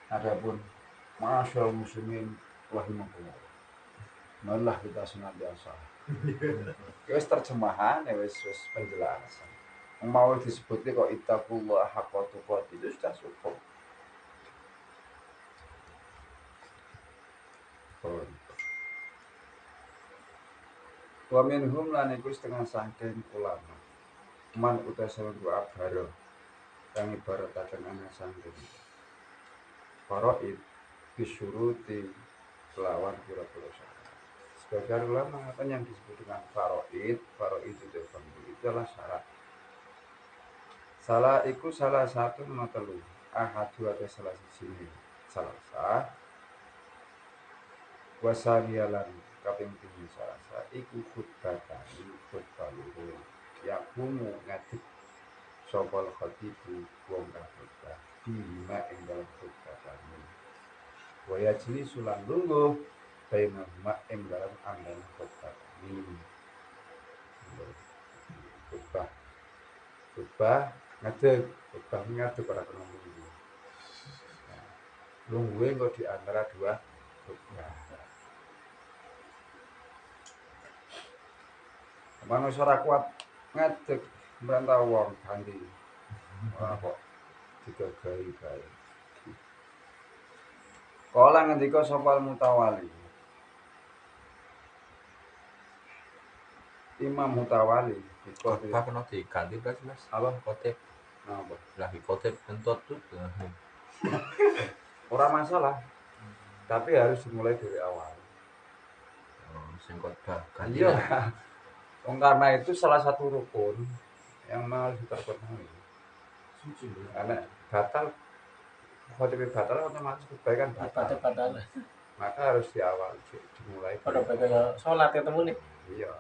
Adapun masyaallah muslimin rahimakumullah. Malah kita senantiasa. Wis terjemahan ya wis penjelasan. Mau disebutnya kok ittaqullah haqqa tuqatih itu sudah cukup. Wa minhum lan iku setengah saking ulama. Man utasawan wa abaro kang ibarataken ana saking faraid bisyuruti kelawan pira-pira syarat. Sebagian ulama mengatakan yang disebut dengan faraid itu adalah syarat. Salah iku salah satu telu. Ahadu atau salah siji salah sah. Wasanialan kaping 3 salah sah iku khutbah luhur. Ya kumu ngadeg sapa khatibu wong khutbah bima ing dalam khutbah kami. Waya jenis sulan lungguh baina mak ing dalam andang khutbah kami. Khutbah ngadeg para penunggu. Lungguh engko di antara dua khutbah. Manusia ora kuat ngadeg merantau wong ganti. Ora kok digagai-gagai. Kala ngendika sapa Mutawali. Imam Mutawali Khotbah kena diganti berarti Mas. Apa? Khotib. Napa? Lah khotib kentut tuh. Ora masalah. Tapi harus dimulai dari awal. Oh, sing khotbah ganti. Iya. Karena itu salah satu rukun yang harus terpenuhi. Karena batal, khotib batal otomatis kebaikan batal. Maka harus di awal dimulai Pada pengen sholat ketemu nih. Iya.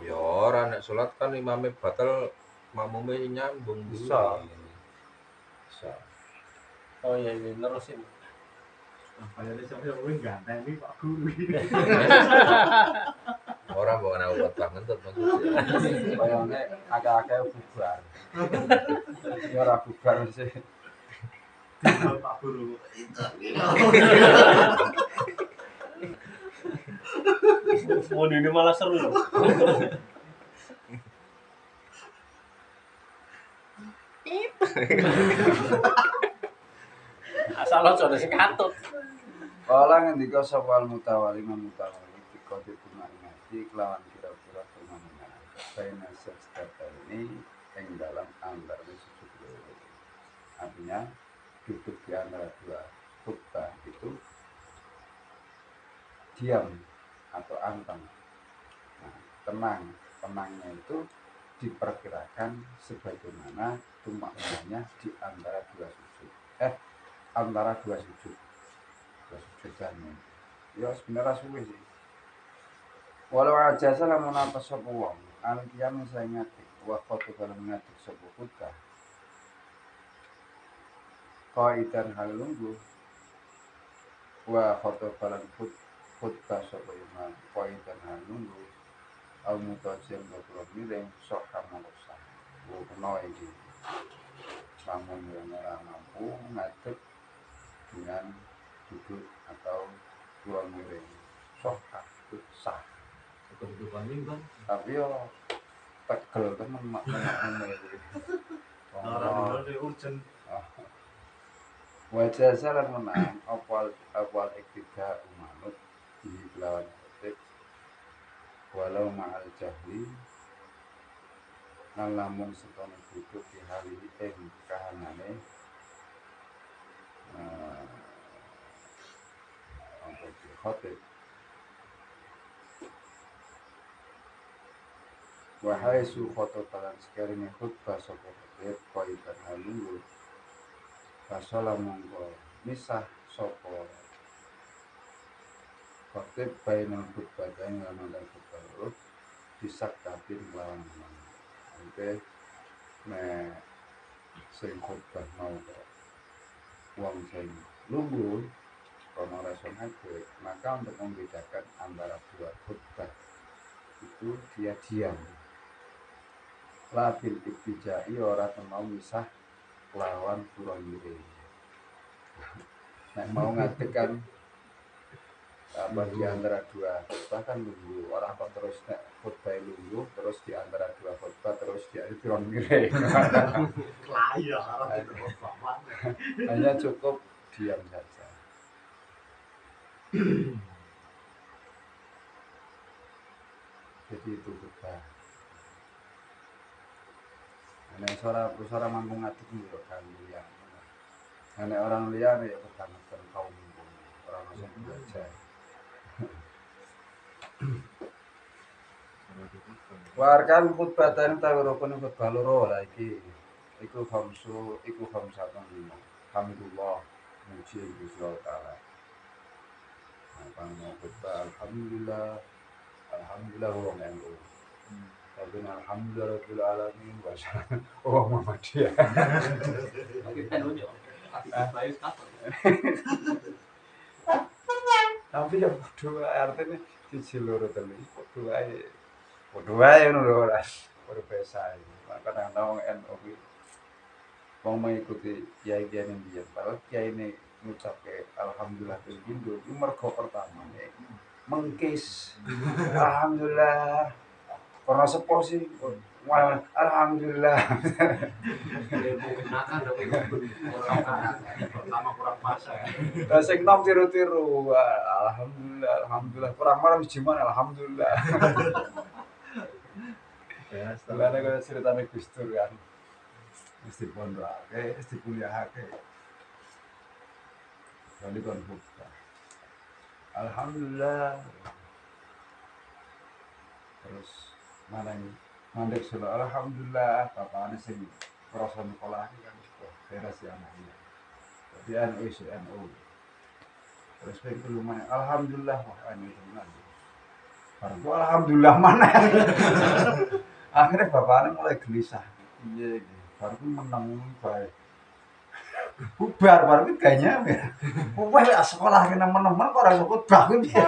Ya ora nek salat kan imame batal mamume nyambung Bisa. dulu. Bisa. Oh iya nerusin. Kayak ini siapa yang ganteng ini Pak Guru. Ora mbok ana kuat banget maksudnya. Kayane akeh-akeh bubar. Ya ora bubar sih. Pak Guru. Oh ini malah seru. Asal lo sudah sekatut. Kala ngendika sapa mutawali dika ditunai kelawan kira-kira pemana. Baina seksta ini yang dalam antara sujud loro. Artinya duduk di antara dua khutbah itu diam atau anteng. Nah, tenangnya itu diperkirakan sebagaimana tumakninanya di antara dua sujud. Antara dua sujud sujudannya. Ya sebenarnya suwe sih. Walau aja salah menapa sapa wong, alkiam saya ngatik wa foto kalau ngatik sapa khutbah. Qaidan hal lungguh wa foto kalau khutbah sapa imam qaidan hal lungguh au mutajim wa miring sok kamosa. Wo kena iki. Namun yang ora mampu ngatik dengan duduk atau dua miring sokak itu sah. Kebutuhan ini kan. Tapi yo pegel temen maknanya itu. Orang dulu urgent. Wajah salah menang awal iktida umanut di lawan ketik walau ma'al jahli ngalamun setana duduk di hali kahanane untuk khotib. Wahai su khotobalan sekarang khutbah sapa khotib qaidan halunggu fasola monggo misah sapa khotib bainal khutbah dan ngalaman khutbah loro disak kabin lawan oke sing khutbah mau wong sing lungguh kono rason hake, maka untuk membedakan antara dua khutbah itu dia diam. Labil ibtijai ora mau misah lawan pura miring. Nek mau ngadekan apa di antara dua khutbah kan lungguh, orang kok terus nek khutbah lungguh terus di antara dua khutbah terus dia pura miring. Hanya cukup diam saja. Jadi itu khutbah. Nek suara manggung ngadeg yo kan liyan. Nek orang liyan ya kebangetan kaum orang masuk belajar. Warkan khutbah tan tawrokon khutbah loro la iki. Iku khamsatun lima. Alhamdulillah muji Gusti Allah taala. Nah, khutbah alhamdulillah wong NU. Tapi alhamdulillah rabbil alamin wa oh Muhammadiyah. Kita nunjuk. Tapi ya padha artine siji loro telu padha wae ngono lho ora berbeda. Kadang-kadang wong NU kuwi wong mengikuti kiai-kiai India, padahal kiai ini ngucapke alhamdulillah ping pindho iki mergo pertamane mengkis alhamdulillah karena sepo sih alhamdulillah Pertama kurang pas ya. lah sing nom tiru-tiru alhamdulillah kurang marah jiman alhamdulillah Ya, setelah ada ceritanya Gus Dur kan mesti pondokake mesti kuliahake kali kon buka alhamdulillah terus mana ini mandek solo alhamdulillah bapaknya sing krasa sekolah kan beres ya anaknya jadi NU Terus ping telu meneh alhamdulillah wah anu tenan. Baru alhamdulillah mana. Akhirnya bapaknya mulai gelisah. Iya iki. Baru menang bae. Bubar baru kayaknya ya. Kowe lek sekolah ki nemen-nemen kok ora iso khotbah kuwi piye?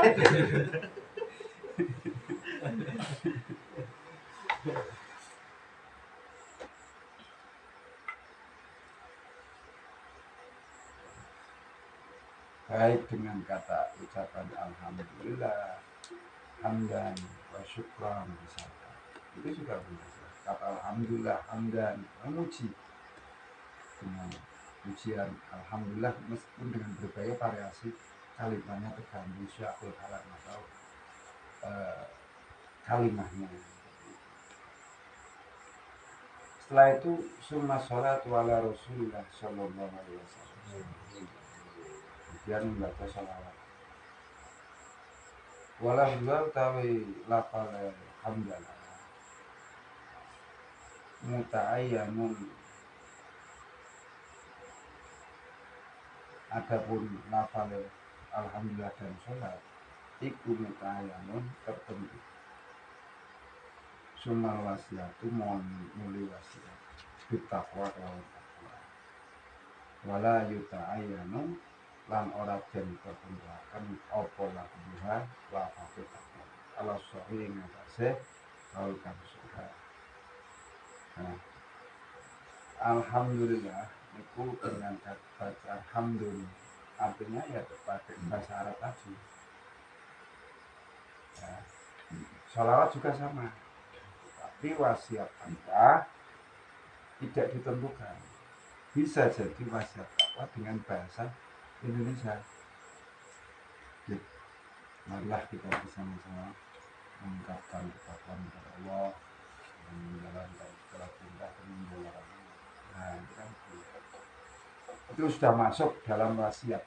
Baik dengan kata ucapan alhamdulillah, hamdan wa syukran misalkan. Itu sudah benar. Kata alhamdulillah, hamdan, memuji dengan pujian alhamdulillah meskipun dengan berbagai variasi kalimatnya tergantung syakul kalam atau kalimahnya. Setelah itu summa sholatu ala rasulillah sallallahu alaihi wasallam. Kemudian membaca sholawat. Walhamdulillah tawi lafal hamdalah muta'ayyanun. Adapun lafal alhamdulillah dan sholat iku muta'ayyanun tertentu. Sumal wasiatu mohon muli wasiat bitakwa kelawan takwa. Wala yuta'ayyanu lan ora den ketentuaken apa lakuha lafal takwa. Allah sahih ngatasi kaul kang suka. Nah, alhamdulillah itu dengan kata alhamdulillah artinya ya pakai bahasa Arab tadi. Ya. Sholawat juga sama. Tapi wasiat takwa tidak ditentukan. Bisa jadi wasiat takwa dengan bahasa Indonesia. Jadi, marilah kita bersama-sama mengungkapkan ketakwaan kepada Allah dan menjalankan segala perintah dan menjalankan. Nah, itu kan itu sudah masuk dalam wasiat.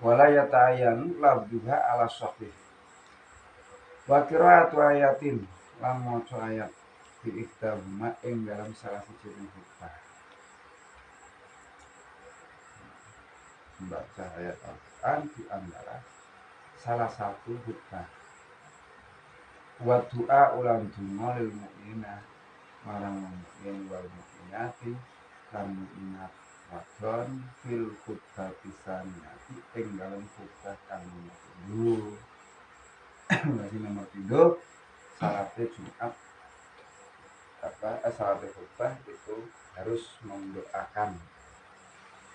Wala yata'ayyan labduha ala sahih. Wa qira'atu ayatin lan maca ayat fi ikhtabuma ing dalam salah siji khutbah. Membaca ayat Al-Quran di antara salah satu khutbah. Wa du'a ulan dungo lil mu'minah marang mukmin wal mukminati lan mukminat wadon fil khutbah pisaniyati ing dalam khutbah kang nomor masih nomor 3 salatnya Jumat salatnya khutbah itu harus mendoakan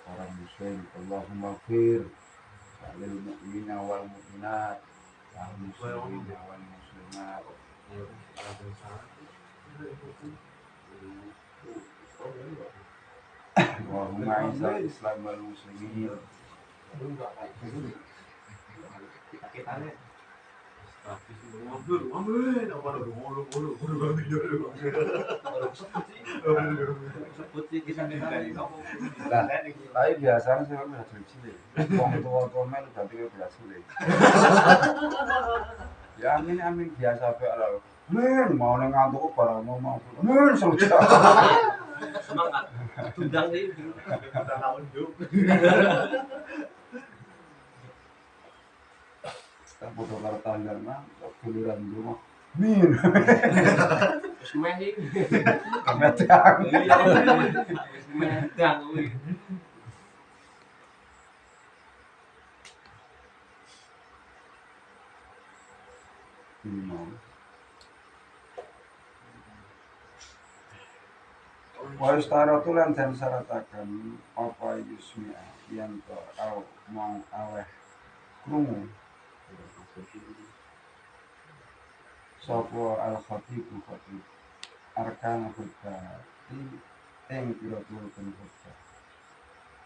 orang muslim Allahumma fir lil mu'mina wal mu'minat wal muslimina wal muslimat Allahumma izzal islam wal muslimin. Nah, tapi biasanya saya udah cilik. Wong tua-tua mel ganti berhasil. Ya amin amin biasa bae lho. Men mau nang ngantuk barang mau. Men sudah. Semangat. Tundang nih. Kita lawan yuk. Kita foto karo tanggal mah giliran rumah. Min. Wis meh iki. Kemetang. Wis medang kuwi. Wa istaratu lan den syarataken apa yusmi'a yen to au mong aweh krungu sapa al-khatib arkan khutbah ing pira-pira khutbah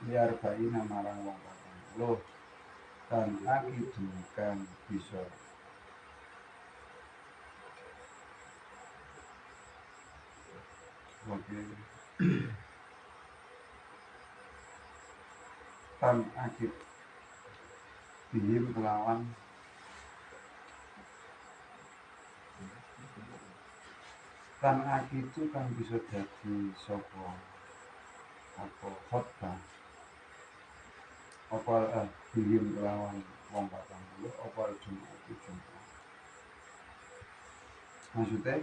biar baina marang wong loh kan akidu kan bisa oke tan akid bihim kelawan tan akid itu kan bisa jadi sapa apa khotbah apa bikin lawan wong 40 apa Jumat itu Jumat. Maksudnya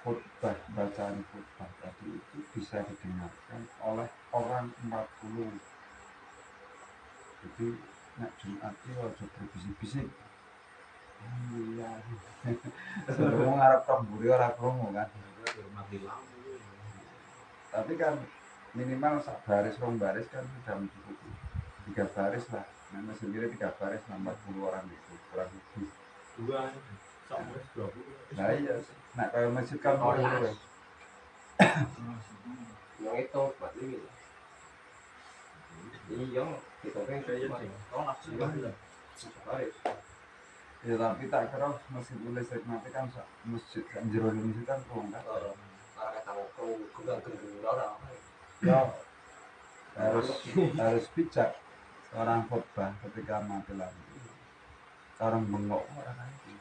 khotbah bacaan khotbah tadi itu bisa didengarkan oleh orang 40. Jadi nak Jumat itu aja berbisik-bisik. Iya. Sebelum ngarep kemburi ora krungu kan. mati lampu. Tapi kan minimal sak baris rong baris kan sudah mencukupi. 3 baris lah. Memang sendiri 3 baris 40 orang itu kurang lebih. Dua sama 20. Nah iya, nak kalau masjid kan Oh, boleh iya. boleh. Yang itu buat ini. Iya, kita kan Saya sih. Tolak sih. baris. Ya tapi tak kira masjid listrik mati kan masjid kan jero masjid kan kurang kan. Karena kata kau gendang orang. Ya harus bijak orang khotbah ketika mati lampu. Orang bengok orang itu.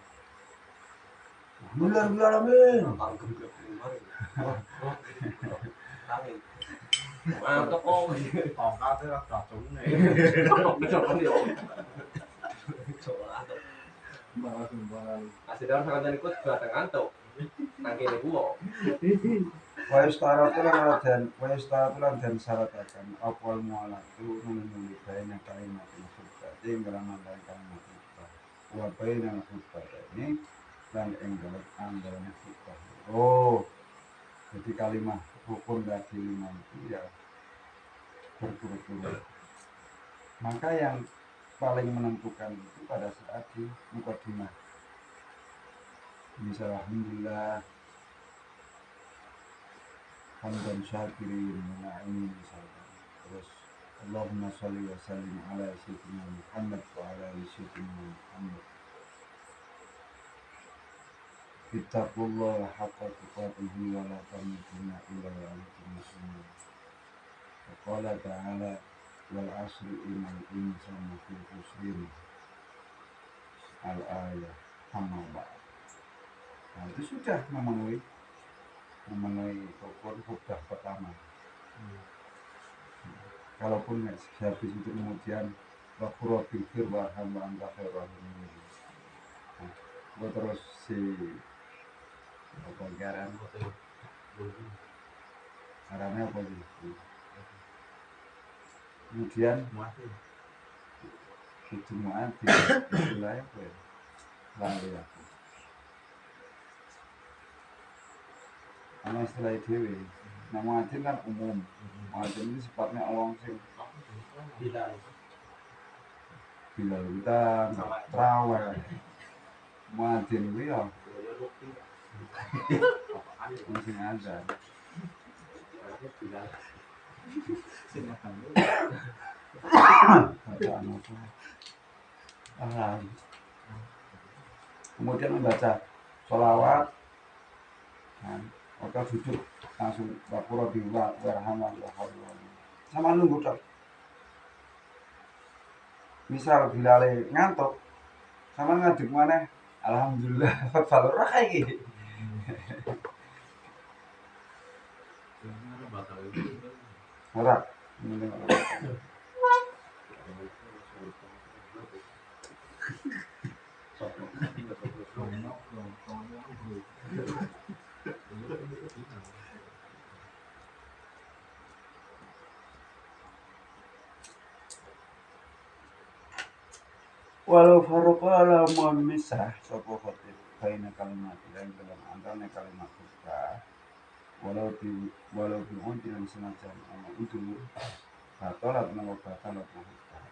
Bulan amin. Kalau gendang kami. Mantap kok. Tongkatnya racun nih. Coba nih. Coba. Malah sembarangan. Kasih dalam sangat ikut batang ngantuk. Nangkini gua. Wa istaratulan dan syarat akan apal mualatu nuli bayna kalimat khutbah tinggalan mandai kalimat khutbah wa bayna khutbah ini dan enggal anggaran khutbah. Oh, jadi kalimat rukun dari 5 itu ya berturut-turut. Maka yang paling menentukan itu pada saat di mukadimah. Misal alhamdulillah hamdan syakirin nah ini misalkan. Terus Allahumma sholli wa sallim ala sayyidina Muhammad wa ala ali sayyidina Muhammad. Ittaqullaha haqqa tuqatih wa la tamutunna illa wa antum muslimun. Wa qala ta'ala wal 'asri innal insana lafi khusr. Al-ayah amma ba'd. Nah, itu sudah memenuhi rukun khutbah pertama. Kalaupun habis itu kemudian Rabbul Ghafir warham wa anta khairur rahimin. Nah, terus si apa garan garamnya apa sih? Kemudian Mati. di Jumat di wilayah apa ya? Lalu ya. Karena istilah dewi, nah muadzin kan umum. Muadzin ini sifatnya orang sing Tidak. bila kita terawih. Muadzin itu ya sing ada. Bacaan apa? Kemudian membaca sholawat, maka duduk langsung Baqarah warhamah sama nunggu dok. Misal Bilal ngantuk, sama ngadeg mana? Alhamdulillah, balur kayak gitu. Ora, walau faroqala memisah sapa khatib baina kalimat yang dalam antara kalimat khutbah walau di untilan senajan ana itu batalat nama batalat khutbah.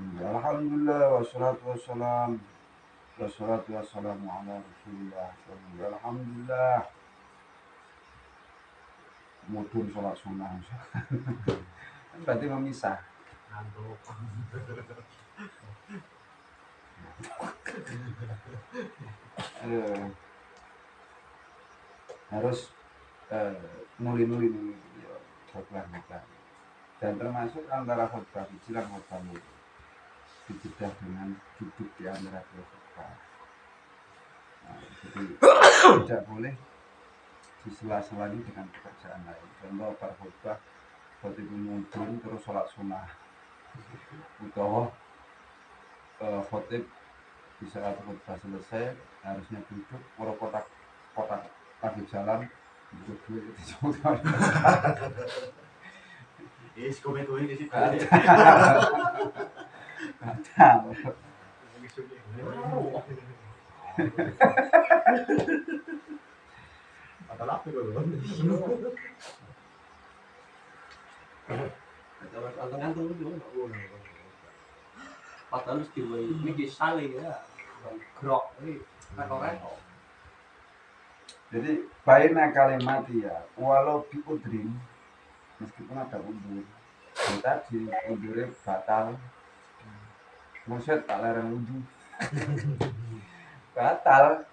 Alhamdulillah wassalatu wassalamu ala rasulillah. Alhamdulillah mudun sholat sunnah. Berarti memisah. Harus nuli ya, khutbah. Dan termasuk antara khutbah kecil dan khutbah mulia dijedah dengan duduk di antara dua khutbah. Nah, jadi tidak boleh di sela-sela ini dengan pekerjaan lain. Contoh bar khotbah khotib mudun terus sholat sunnah, utawa khotib di saat khotbah selesai harusnya duduk merokok kotak lagi jalan duduk duit itu Yes, komen-komen di situ. tahu. Ada apa itu? Gantung-gantung itu. Padahal ini disale ya. Grok ini reto-reto. Jadi baina kalimati ya walau biudrin, meskipun ada udur tadi udurnya batal, maksud tak larang udur batal.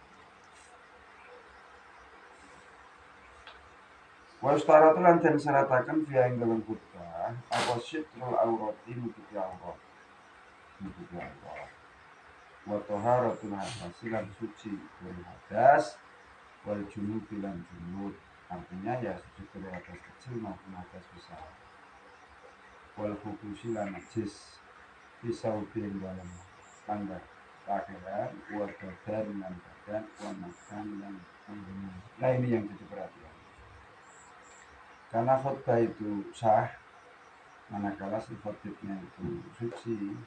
Wastara itu lan den syarataken via ing dalam khutbah apa sitrul aurati nutupi aurat, wa taharatul hadasi lan suci dari hadas wal junubi lan junub, artinya ya suci dari hadas kecil maupun hadas besar, wal khubusi lan najis pisau ing dalam tangga pakaian wa badan lan badan wa makan lan penggunaan. Nah ini yang jadi perhatian, karena khutbah itu sah manakala si khotibnya itu suci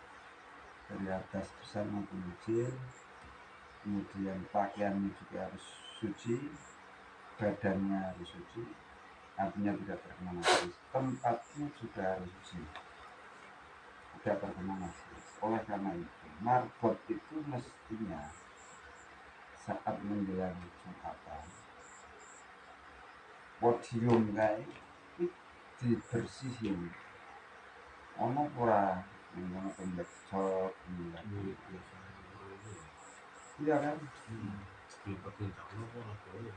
dari hadas besar maupun kecil, kemudian pakaiannya juga harus suci, badannya harus suci, artinya tidak terkena najis, tempatnya juga harus suci, tidak terkena najis. Oleh karena itu marbot itu mestinya saat menjelang Jumatan podium kayak dibersihin, ono ora ngono tembak cok iya kan,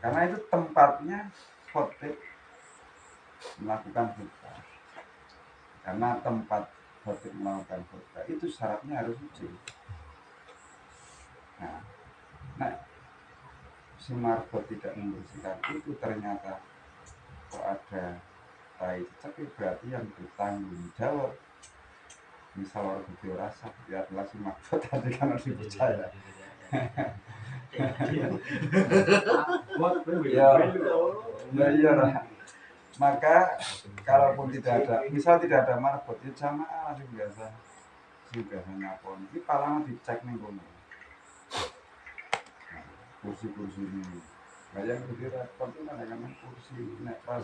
karena itu tempatnya khotib melakukan khutbah, karena tempat khotib melakukan khutbah itu syaratnya harus suci. Nah si marbot tidak membersihkan itu, ternyata kok ada tai cecek, berarti yang bertanggung jawab misal orang video rasa ya adalah si marbot tadi kan harus dipercaya. Ya iya lah. Maka kalaupun tidak ada, misal tidak ada marbot ya jamaah sih biasa nyapon ini palang dicek nih kono kursi-kursi ini kayak lebih repot itu kan kursi nek pas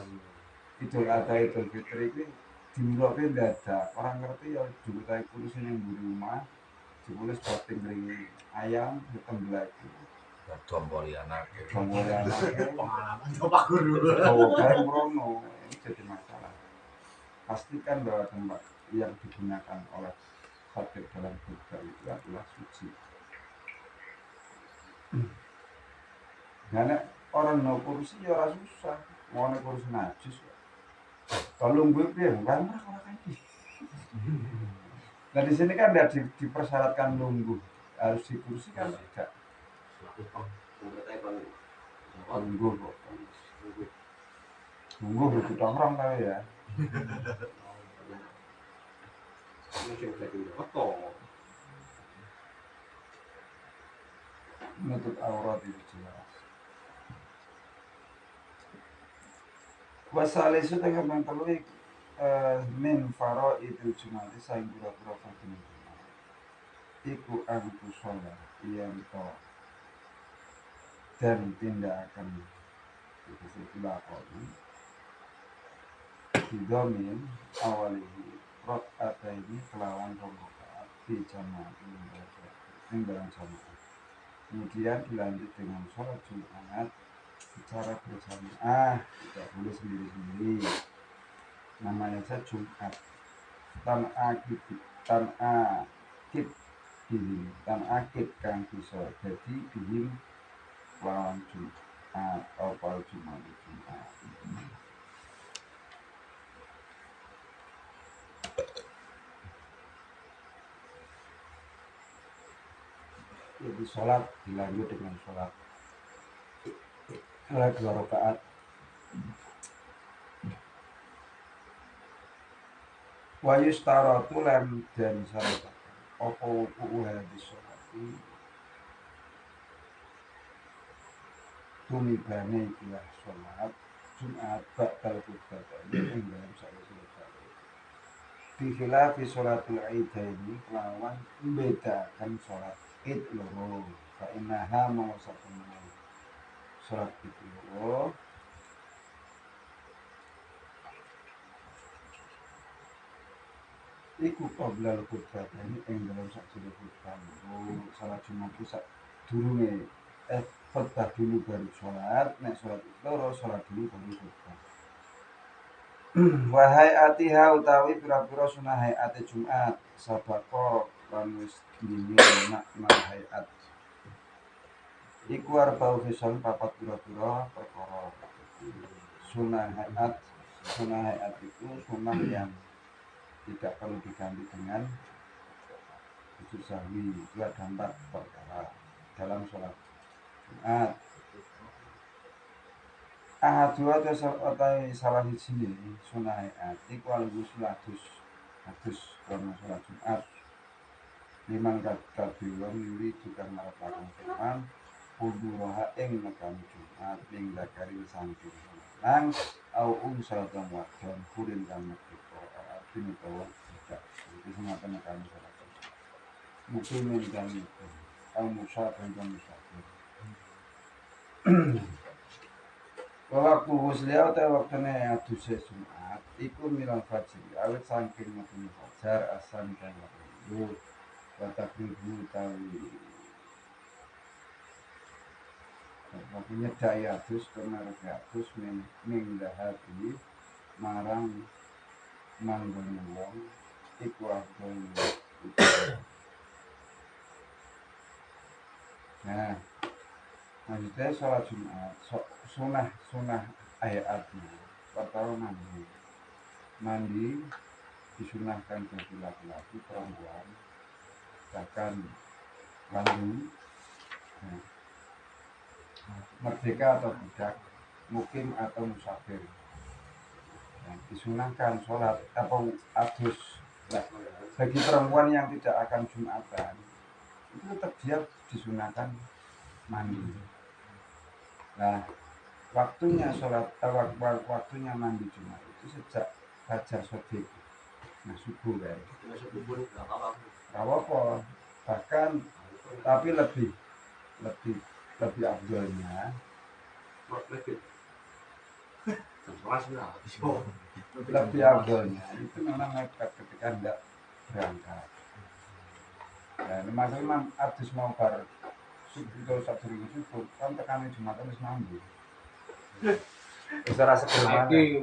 Idul Adha Idul Fitri ini dimulai tidak ada orang ngerti ya juga kayak kursi yang di rumah ditulis batin dari ayam ditembelak Domboli anak. Pengalaman Bapak Guru. bareng Rono ini jadi masalah. Pastikan bahwa tempat yang digunakan oleh khotib dalam khutbah itu adalah suci. Karena orang no kursi ya orang susah, mau kursi najis. Kalau gue dia bukan orang kayak Nah di sini kan tidak dipersyaratkan nunggu, harus di kursi kan tidak. Nunggu kok. Nunggu begitu orang kali ya. Menutup aurat itu jelas. Wasale itu dengan mengetahui min faro itu cuma saing pura-pura fardhu iku angku sholat yang to dan tindakan itu dilakoni didomin awalihi rot ada ini kelawan rokaat di jamaah ini dalam jamaah, kemudian dilanjut dengan sholat Jumat secara berjamaah, tidak boleh sendiri-sendiri, namanya saja Jumat tan akid kang bisa jadi bihim lawan Jumat atau Jumat. Jadi sholat dilanjut dengan sholat 2 rakaat Wa yustaratu lan den syarataken apa wuku hadis sholati tumibane ikilah sholat Jumat ba'dal khutbataini ing dalam sawise salat. Fi khilafi sholatul Aidaini kelawan membedakan sholat Id loro. Fa innaha mau satune sholat Id loro iku qoblal khutbataini ing dalam sawise khutbah. Salat Jumat ku sak durunge khutbah dulu baru sholat, nek sholat itu loro sholat dulu baru khutbah. Wahai atiha utawi pira-pira sunah hayate Jumat sabako lan wis dini makna hayat iku arba'u fisal papat pira-pira perkara. Sunah hayat itu sunah yang tidak perlu diganti dengan sujud sahwi. Itu ada 4 perkara dalam sholat Jumat. Dua atau salah siji sunah hayat iku al-ghusl adus karena sholat Jumat. Liman kadhiwon yuri juga marapaken firman kuduroha ing nekani Jumat ing zakari samping nang au salatan wadon kurin kang merdeka arti utawa tidak iki sematan nekani sholat mungkin dan itu au musafir dan musafir. Waktu husliya utawa waktune aduse Jumat iku milal fajr awit saking metu fajar asan kang waktu watakribu tawi waktunya daya adus karena adus mingdahati marang manggon wong iku afdol. Nah maksudnya sholat Jumat sunah ayatnya pertama mandi disunahkan bagi laki-laki perempuan bahkan lalu merdeka atau budak mukim atau musafir disunahkan sholat atau adus. Nah, bagi perempuan yang tidak akan Jumatan itu tetap dia disunahkan mandi. Nah, waktunya sholat waktunya mandi Jumat itu sejak fajar sodik. Nah, subuh kan. Apa? Bahkan tapi lebih afdolnya lebih afdolnya itu memang mepet ketika hendak berangkat. Nah, maksudnya memang adus mau bar subuh satu subuh kan tekan Jumatan wis mandi. Wis ora seger maneh.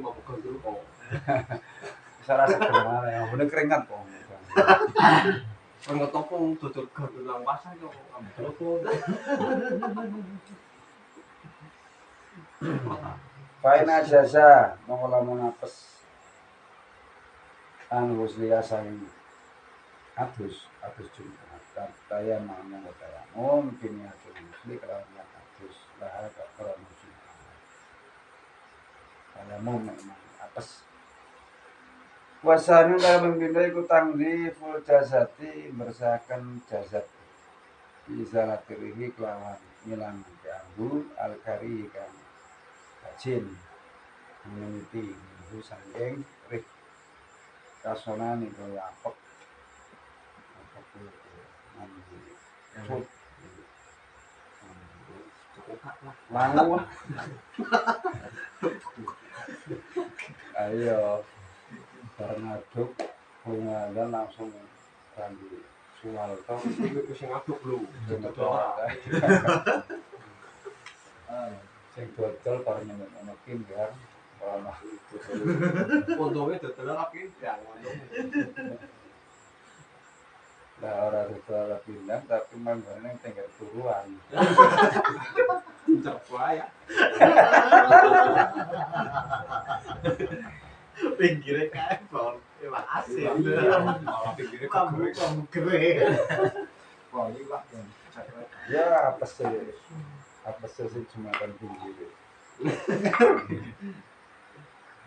Wis ora seger maneh, yang bener keringat kok. Keringat opo dodol gandul nang pasar kok ambil opo. Faina jasa mongko lamun apes anu husliya saing adus Jumat kaya mangko kaya mungkin ya husli kalau adus lah kok krono Jumat kaya memang apes wasanu dalam pindho iku tangdi full jasati bersakan jasad bisa latirihi kelawan ngilang ganggu al-kari kan kacin meniti itu sangking rik kasonan itu apek mandi langu ayo karena aduk dan langsung mandi Suwalto Iku sing aduk lho. sing dodol bar nyemek kim ya ora Untunge dodol lagi ya ngono. lah ora dodol pindah tapi manggone tinggal turuan Coba ya. Pinggirnya kayak bawang asin. Malah pinggire Kamu kere. wah iya ya apa sih cuma kan pinggir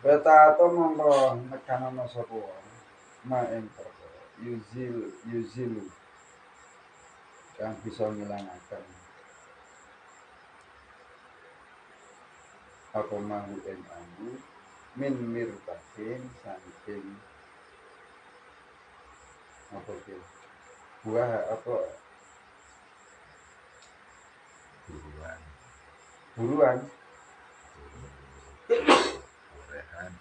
Beta atau mongko nekanono sapa wae. Ma ing perkara yuzilu kang bisa ngilangaken apa mahu ing ambu min mirbatin saking apa ke buah apa buruan buruan gorengan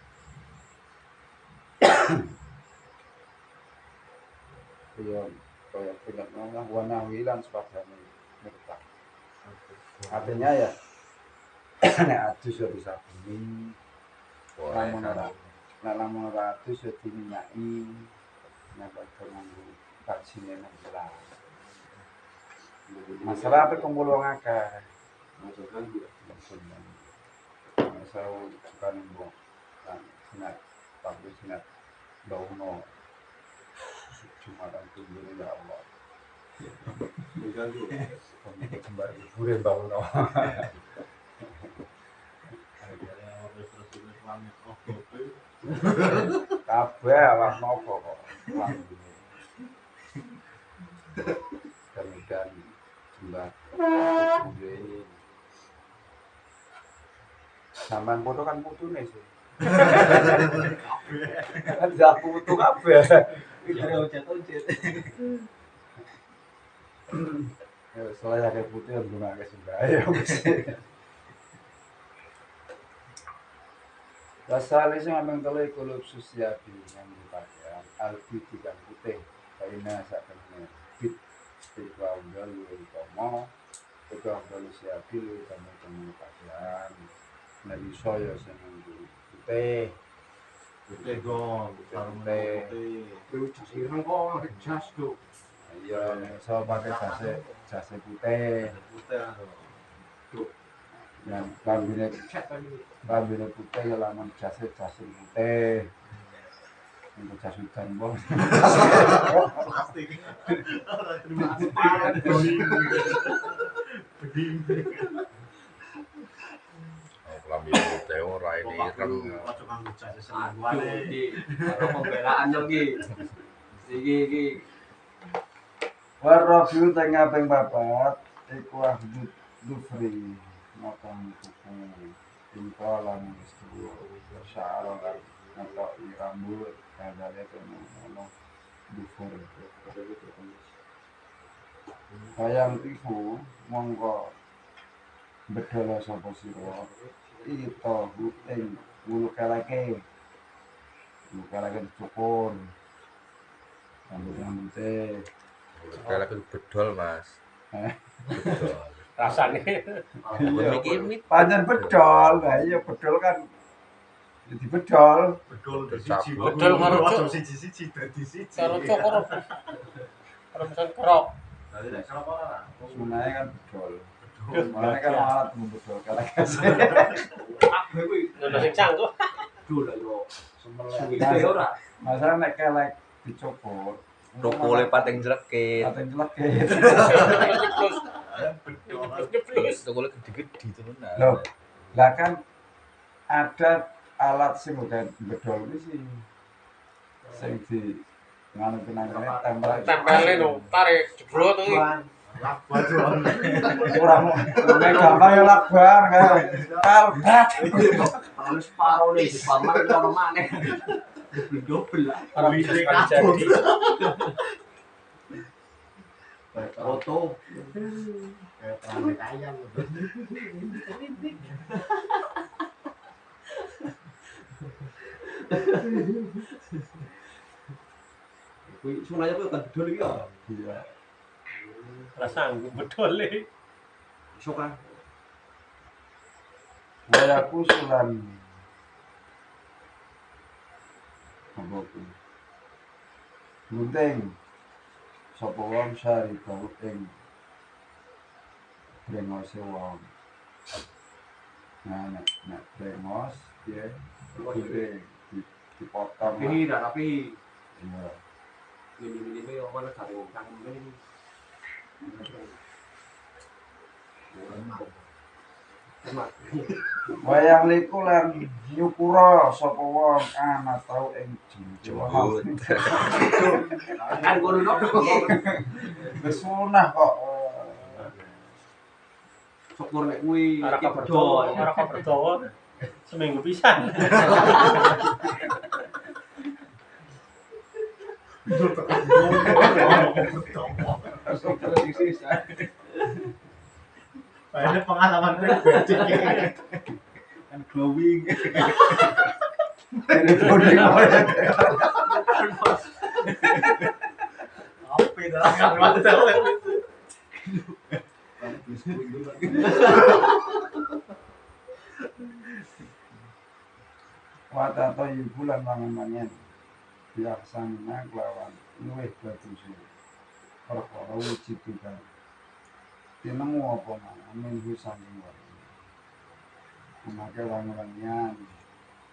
kaya penyet nongah warna hilang sepadane mirta. Artinya ya nek adus ya bisa beli lamun ora nek lamun ora adus ya diminyaki nek padha nganggo vaksinnya nang gelas. Masalah apa kumpul wong akeh. Masalah bukan mbok kan sinat tapi sinat bauno cuma dan tunggu ya Allah. Kami kembali liburan bauno. Kabeh awak nopo kok. Kemudian jumlah ini sampean foto kan putune sih. Ada foto kabeh. Ya soalnya kayak putih yang guna ke sembahyang. Rasane sing ameng telu kulub susiabi yang dipakaian albi tiga putih. Kaina sakene bit iku awal utama iku awal siabi utama temu pakaian. Nabi saya sing putih. Putih gong, Putih. Jas ireng kok jas tuh. Iya, saya pakai jase putih. putih Yang kambine putih ya lamun jase putih. Untuk jas hujan bos. plastik. Terima kasih. kelambi putih ora ini ireng Ojo nganggo jas Aduh, selingkuhane. iki karo pembelaan yo iki. Iki Warabiu teng ngaping papat iku ahdu dufri motong kuku impal lan istu sya'al lan ngetok rambut kadare ono dufur hayang iku monggo bedholo sapa sira ito ing wulu kalake cukur rambut kayak lagi bedol mas bedol Rasane. mikir panjang bedol, nah iya bedol kan jadi bedol. Bedol di Bedol siji. Bedol karo Ojo cuk. siji-siji dadi siji. Karo cukur. Karo mesin kerok. Dadi nek salah ora. Sebenarnya kan bedol. Sebenarnya kan alat bedol kalau kasih. kabeh kuwi Ngono sing cangguh. dul yo. Suwi Nah, ora. masalah nek kelek dicopot. rokole pating jelekit Pating jelekit. Nyeplos. rokole gede-gede temenan Loh, lah kan ada alat sing bukan bedol ini sih. Sing di nganu kenangane Tempelin no, tarik jebrot iki. Lakban doang. kurang nek gampang ya lakban kan. Kalbat. Harus paro nih di pamar ono maneh. Dobel lah. Ora bisa sekali jadi. Foto. Kayak rame ayam. Kuwi sunaya kuwi kan bedol iki ya. Iya. Ora sanggup bedol e. Iso kan. Wayaku sulan apa ku gunting sapa wong sari bau ing brengose wong nah nek brengos piye gunting dipotong Tapi dak tapi iya ini yo mana karo kang ini. Emak. Wayang liku lan nyukura sapa wong ana tau ing jembut. Kan kono no. Wis sunah kok. Syukur nek kuwi Ora iki kabar bedo. dawa, ora kabar dawa. Seminggu pisan. Banyak pengalaman pribadi. Kan glowing. Apa itu? Nggak tahu. Watato bulan mangan-mangan biaksana kelawan luwih bagus perkara wujud tukan tinemu apa minggu saking wae memakai wangi-wangian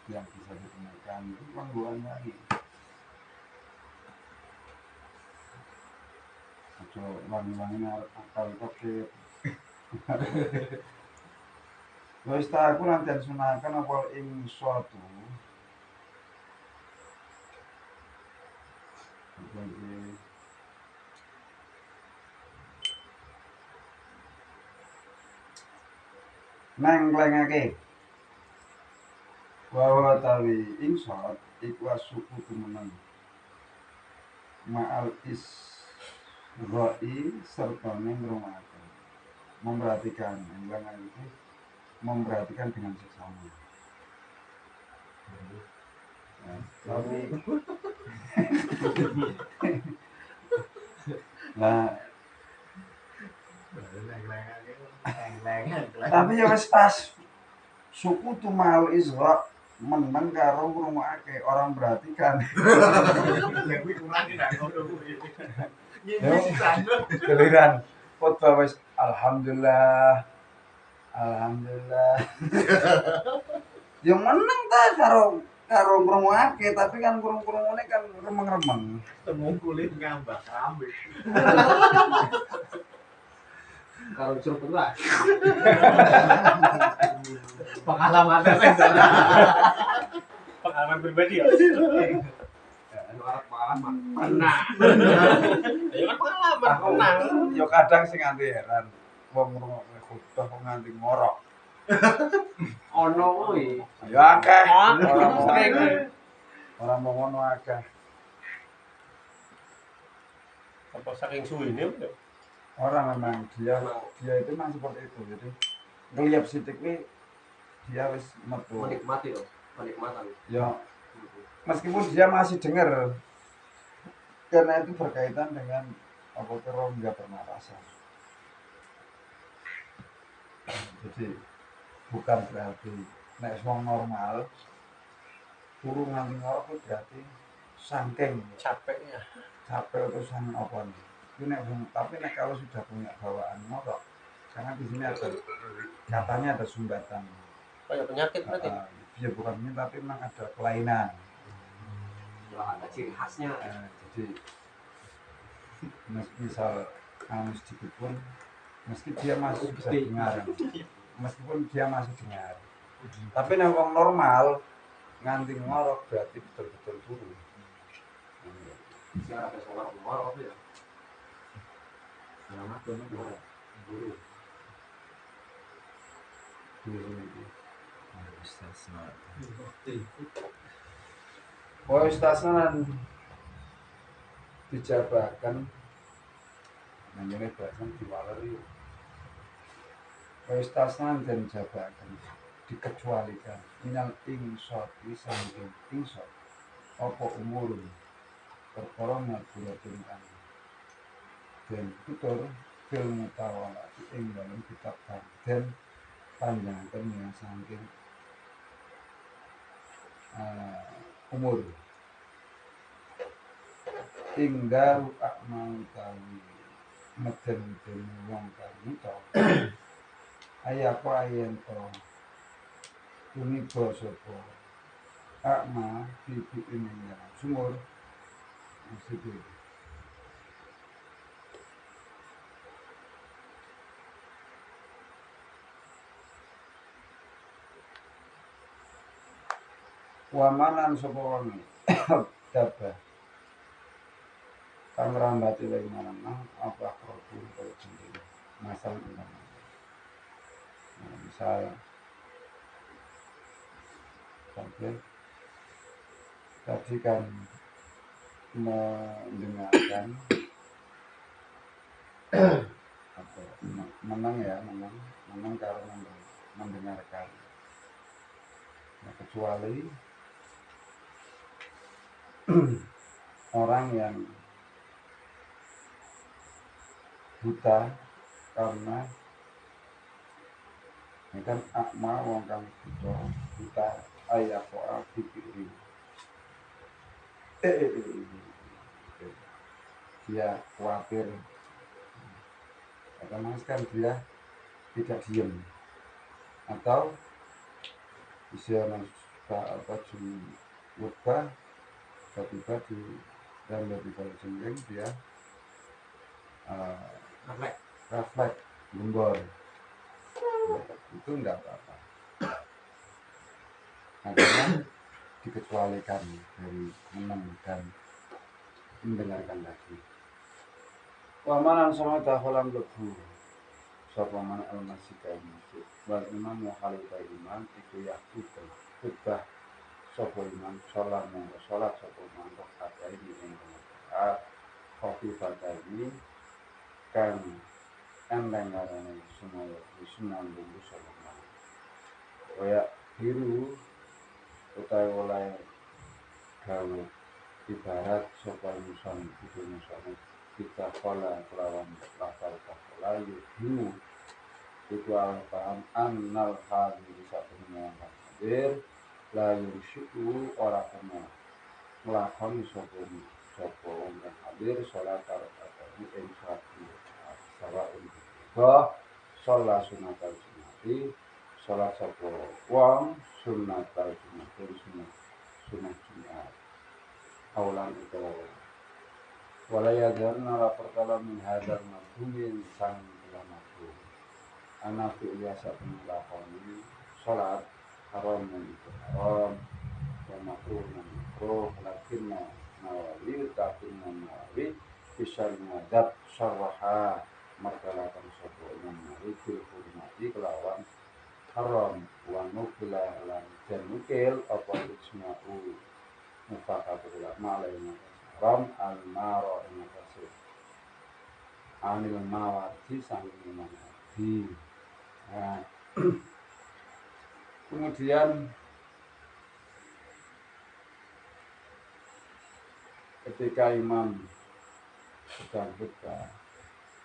yang bisa digunakan wangi-wangi aja wangi-wangi akal kopi wis tak aku nanti sunakan apa ing suatu nengklengake bahwa tawi insot iku suku temenan ma'al isroi serta ngrungokaken memperhatikan nengklengake itu memperhatikan dengan sesama tapi nah tapi ya wis pas suku tumal isra meneng karo ngrungokake orang perhatikan Yang kuwi kurang nggak ngono kuwi. Nyinyi sisan. giliran khotbah wis alhamdulillah yang meneng ta karo ngrungokake tapi kan kurung-kurungane kan remeng-remeng Temu kulit ngambak rambut. Karo suruh penuh. Pengalaman saya. Pengalaman pribadi ya. Anu arep pengalaman. Pernah. Ya kan pengalaman, tenang. yo kadang sing nganti heran wong ngrungokne khotbah kok nganti ngorok Ono kuwi. ya akeh Sering. orang mau ngono akeh Apa saking suwine udah. orang memang dia itu memang seperti itu jadi ngeliap sidik ini dia wis metu Menikmati loh. Penikmatan. ya meskipun dia masih dengar karena itu berkaitan dengan apa kero nggak pernah rasa jadi bukan berarti nek wong normal turu nganti ngorok itu berarti saking Capeknya. capek atau sang apa nih ini tapi nek kalau sudah punya bawaan ngorok karena di sini ada katanya ada sumbatan Kayak penyakit berarti. ya bukan ini tapi memang ada kelainan Ya ada ciri khasnya. jadi misal sedikit pun meski dia masih bisa dengar meskipun dia masih dengar tapi nek wong normal nganti ngorok berarti betul-betul turu Siapa yang ngorok ya? Alamat kono guru. oh istasanan dijabakan namanya bahasan diwaleri oh istasanan dan jabakan dikecualikan minal insot saking insot apa umur perkara madhuratun kang dan tutur fil mutawalati ing dalam kitab dan panjangkan yang saking umur tinggal akmal tawi meden wong kang to ayapa ayen to tumiba sapa akma pipi ini ya sumur maksudnya Wamanan sapa wong dabah kang rambati lagi marang apa produk kaya jenenge masal umpama. Nah, misal sampai tadi kan mendengarkan apa menang karena mendengarkan. Nah, kecuali orang yang buta karena ini kan akma wong kang buta ayapoa dipikiri dia khawatir otomatis kan dia tidak diam atau bisa apa wabah tiba-tiba di dalam dari kalau jengking dia refleks gembor itu enggak apa-apa karena dikecualikan dari menang dan mendengarkan lagi. Wamanan sama dakhalan lebu sapa man al-masjid al-masjid wal imam wa khalifah imam iku yakutu khutbah sapa imam sholat sapa man rakaat ini ing rakaat khafifah ini kan enteng karena semua sunnah bumbu sapa kaya biru utawi oleh gawe ibarat sapa musan itu musan kita kala kelawan lafal kala yuhinu itu al-paham annal hadi bisa penemuan hadir la yusyuku ora kena ngelakoni sapa orang hadir sholat al-fatihah ing sawa untuk sholat sunat al-sunati sholat sapa wong sunat al-sunati sunat aulan itu walaya dharna la perkala min hadar mabhumin sang bila mabhum anak biasa pengelakoni sholat haram dan itu haram yang makruh dan makruh lakinna nawawi bisa mengadab syarraha markalakan sopo imam nawawi fil hurmati kelawan haram wa nukila lan dan nukil apa isma'u mufakatul ulama lainnya haram al-maro yang kasih anil mawati sangking mawati. Nah, kemudian ketika imam sedang khutbah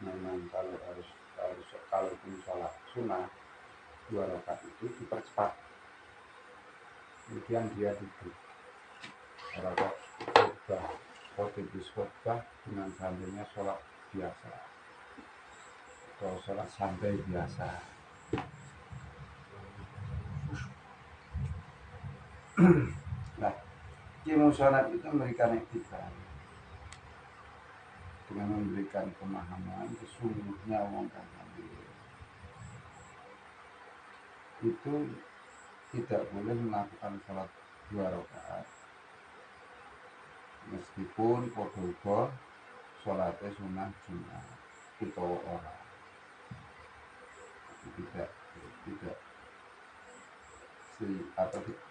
memang kalau pun sholat sunnah 2 rakaat itu dipercepat kemudian dia duduk rakaat khutbah dengan seandainya sholat biasa atau sholat santai biasa. Nah, kimusanat itu memberikan etika dengan memberikan pemahaman sesungguhnya wong kang itu tidak boleh melakukan sholat 2 rakaat meskipun podo sholatnya sunnah Jumat itu orang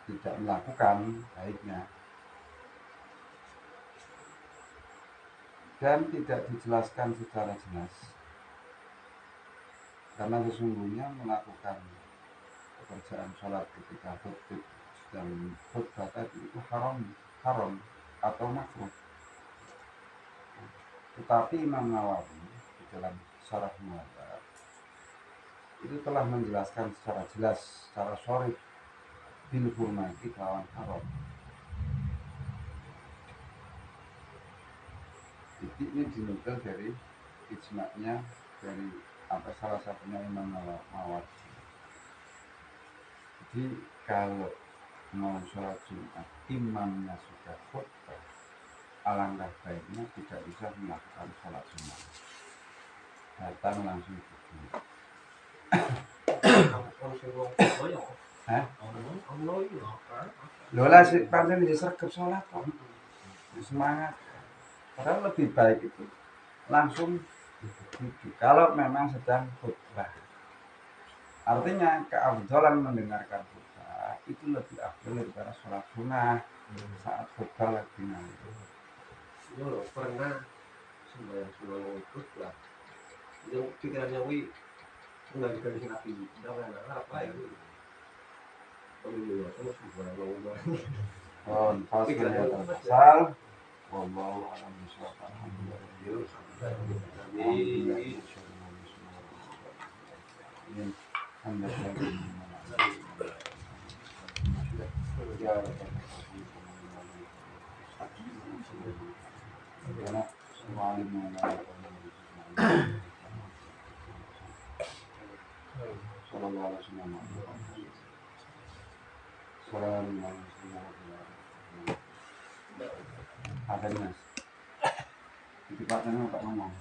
tidak melakukan baiknya dan tidak dijelaskan secara jelas karena sesungguhnya melakukan pekerjaan sholat ketika khutbah tadi itu haram atau makruh. Tetapi Imam Nawawi di dalam Syarah Muhadzab itu telah menjelaskan secara jelas, secara sharih bil hurmati kelawan haram. Jadi ini dinukil dari ijma'nya dari salah satunya Imam Nawawi. Jadi kalau mau sholat Jumat imamnya sudah khutbah alangkah baiknya tidak bisa melakukan sholat Jumat datang langsung duduk Hah? Allah iya. Lho lah sih pancen ya sregep sholat kok. Semangat. Padahal lebih baik itu langsung duduk. Kalau memang sedang khutbah. Artinya keafdalan mendengarkan khutbah itu lebih afdal daripada sholat sunnah saat khutbah lagi nanti. Yo lo pernah sembahyang sunnah ikut lah. Yang pikirannya wi nggak dikasih nabi. Jangan apa ya. Kalau dulu sama subhanallah. Oh, fasilnya terpasal. Wallahu a'lam bishawab. Alhamdulillah. Ada mas, itu Pak Tengah Pak ngomong.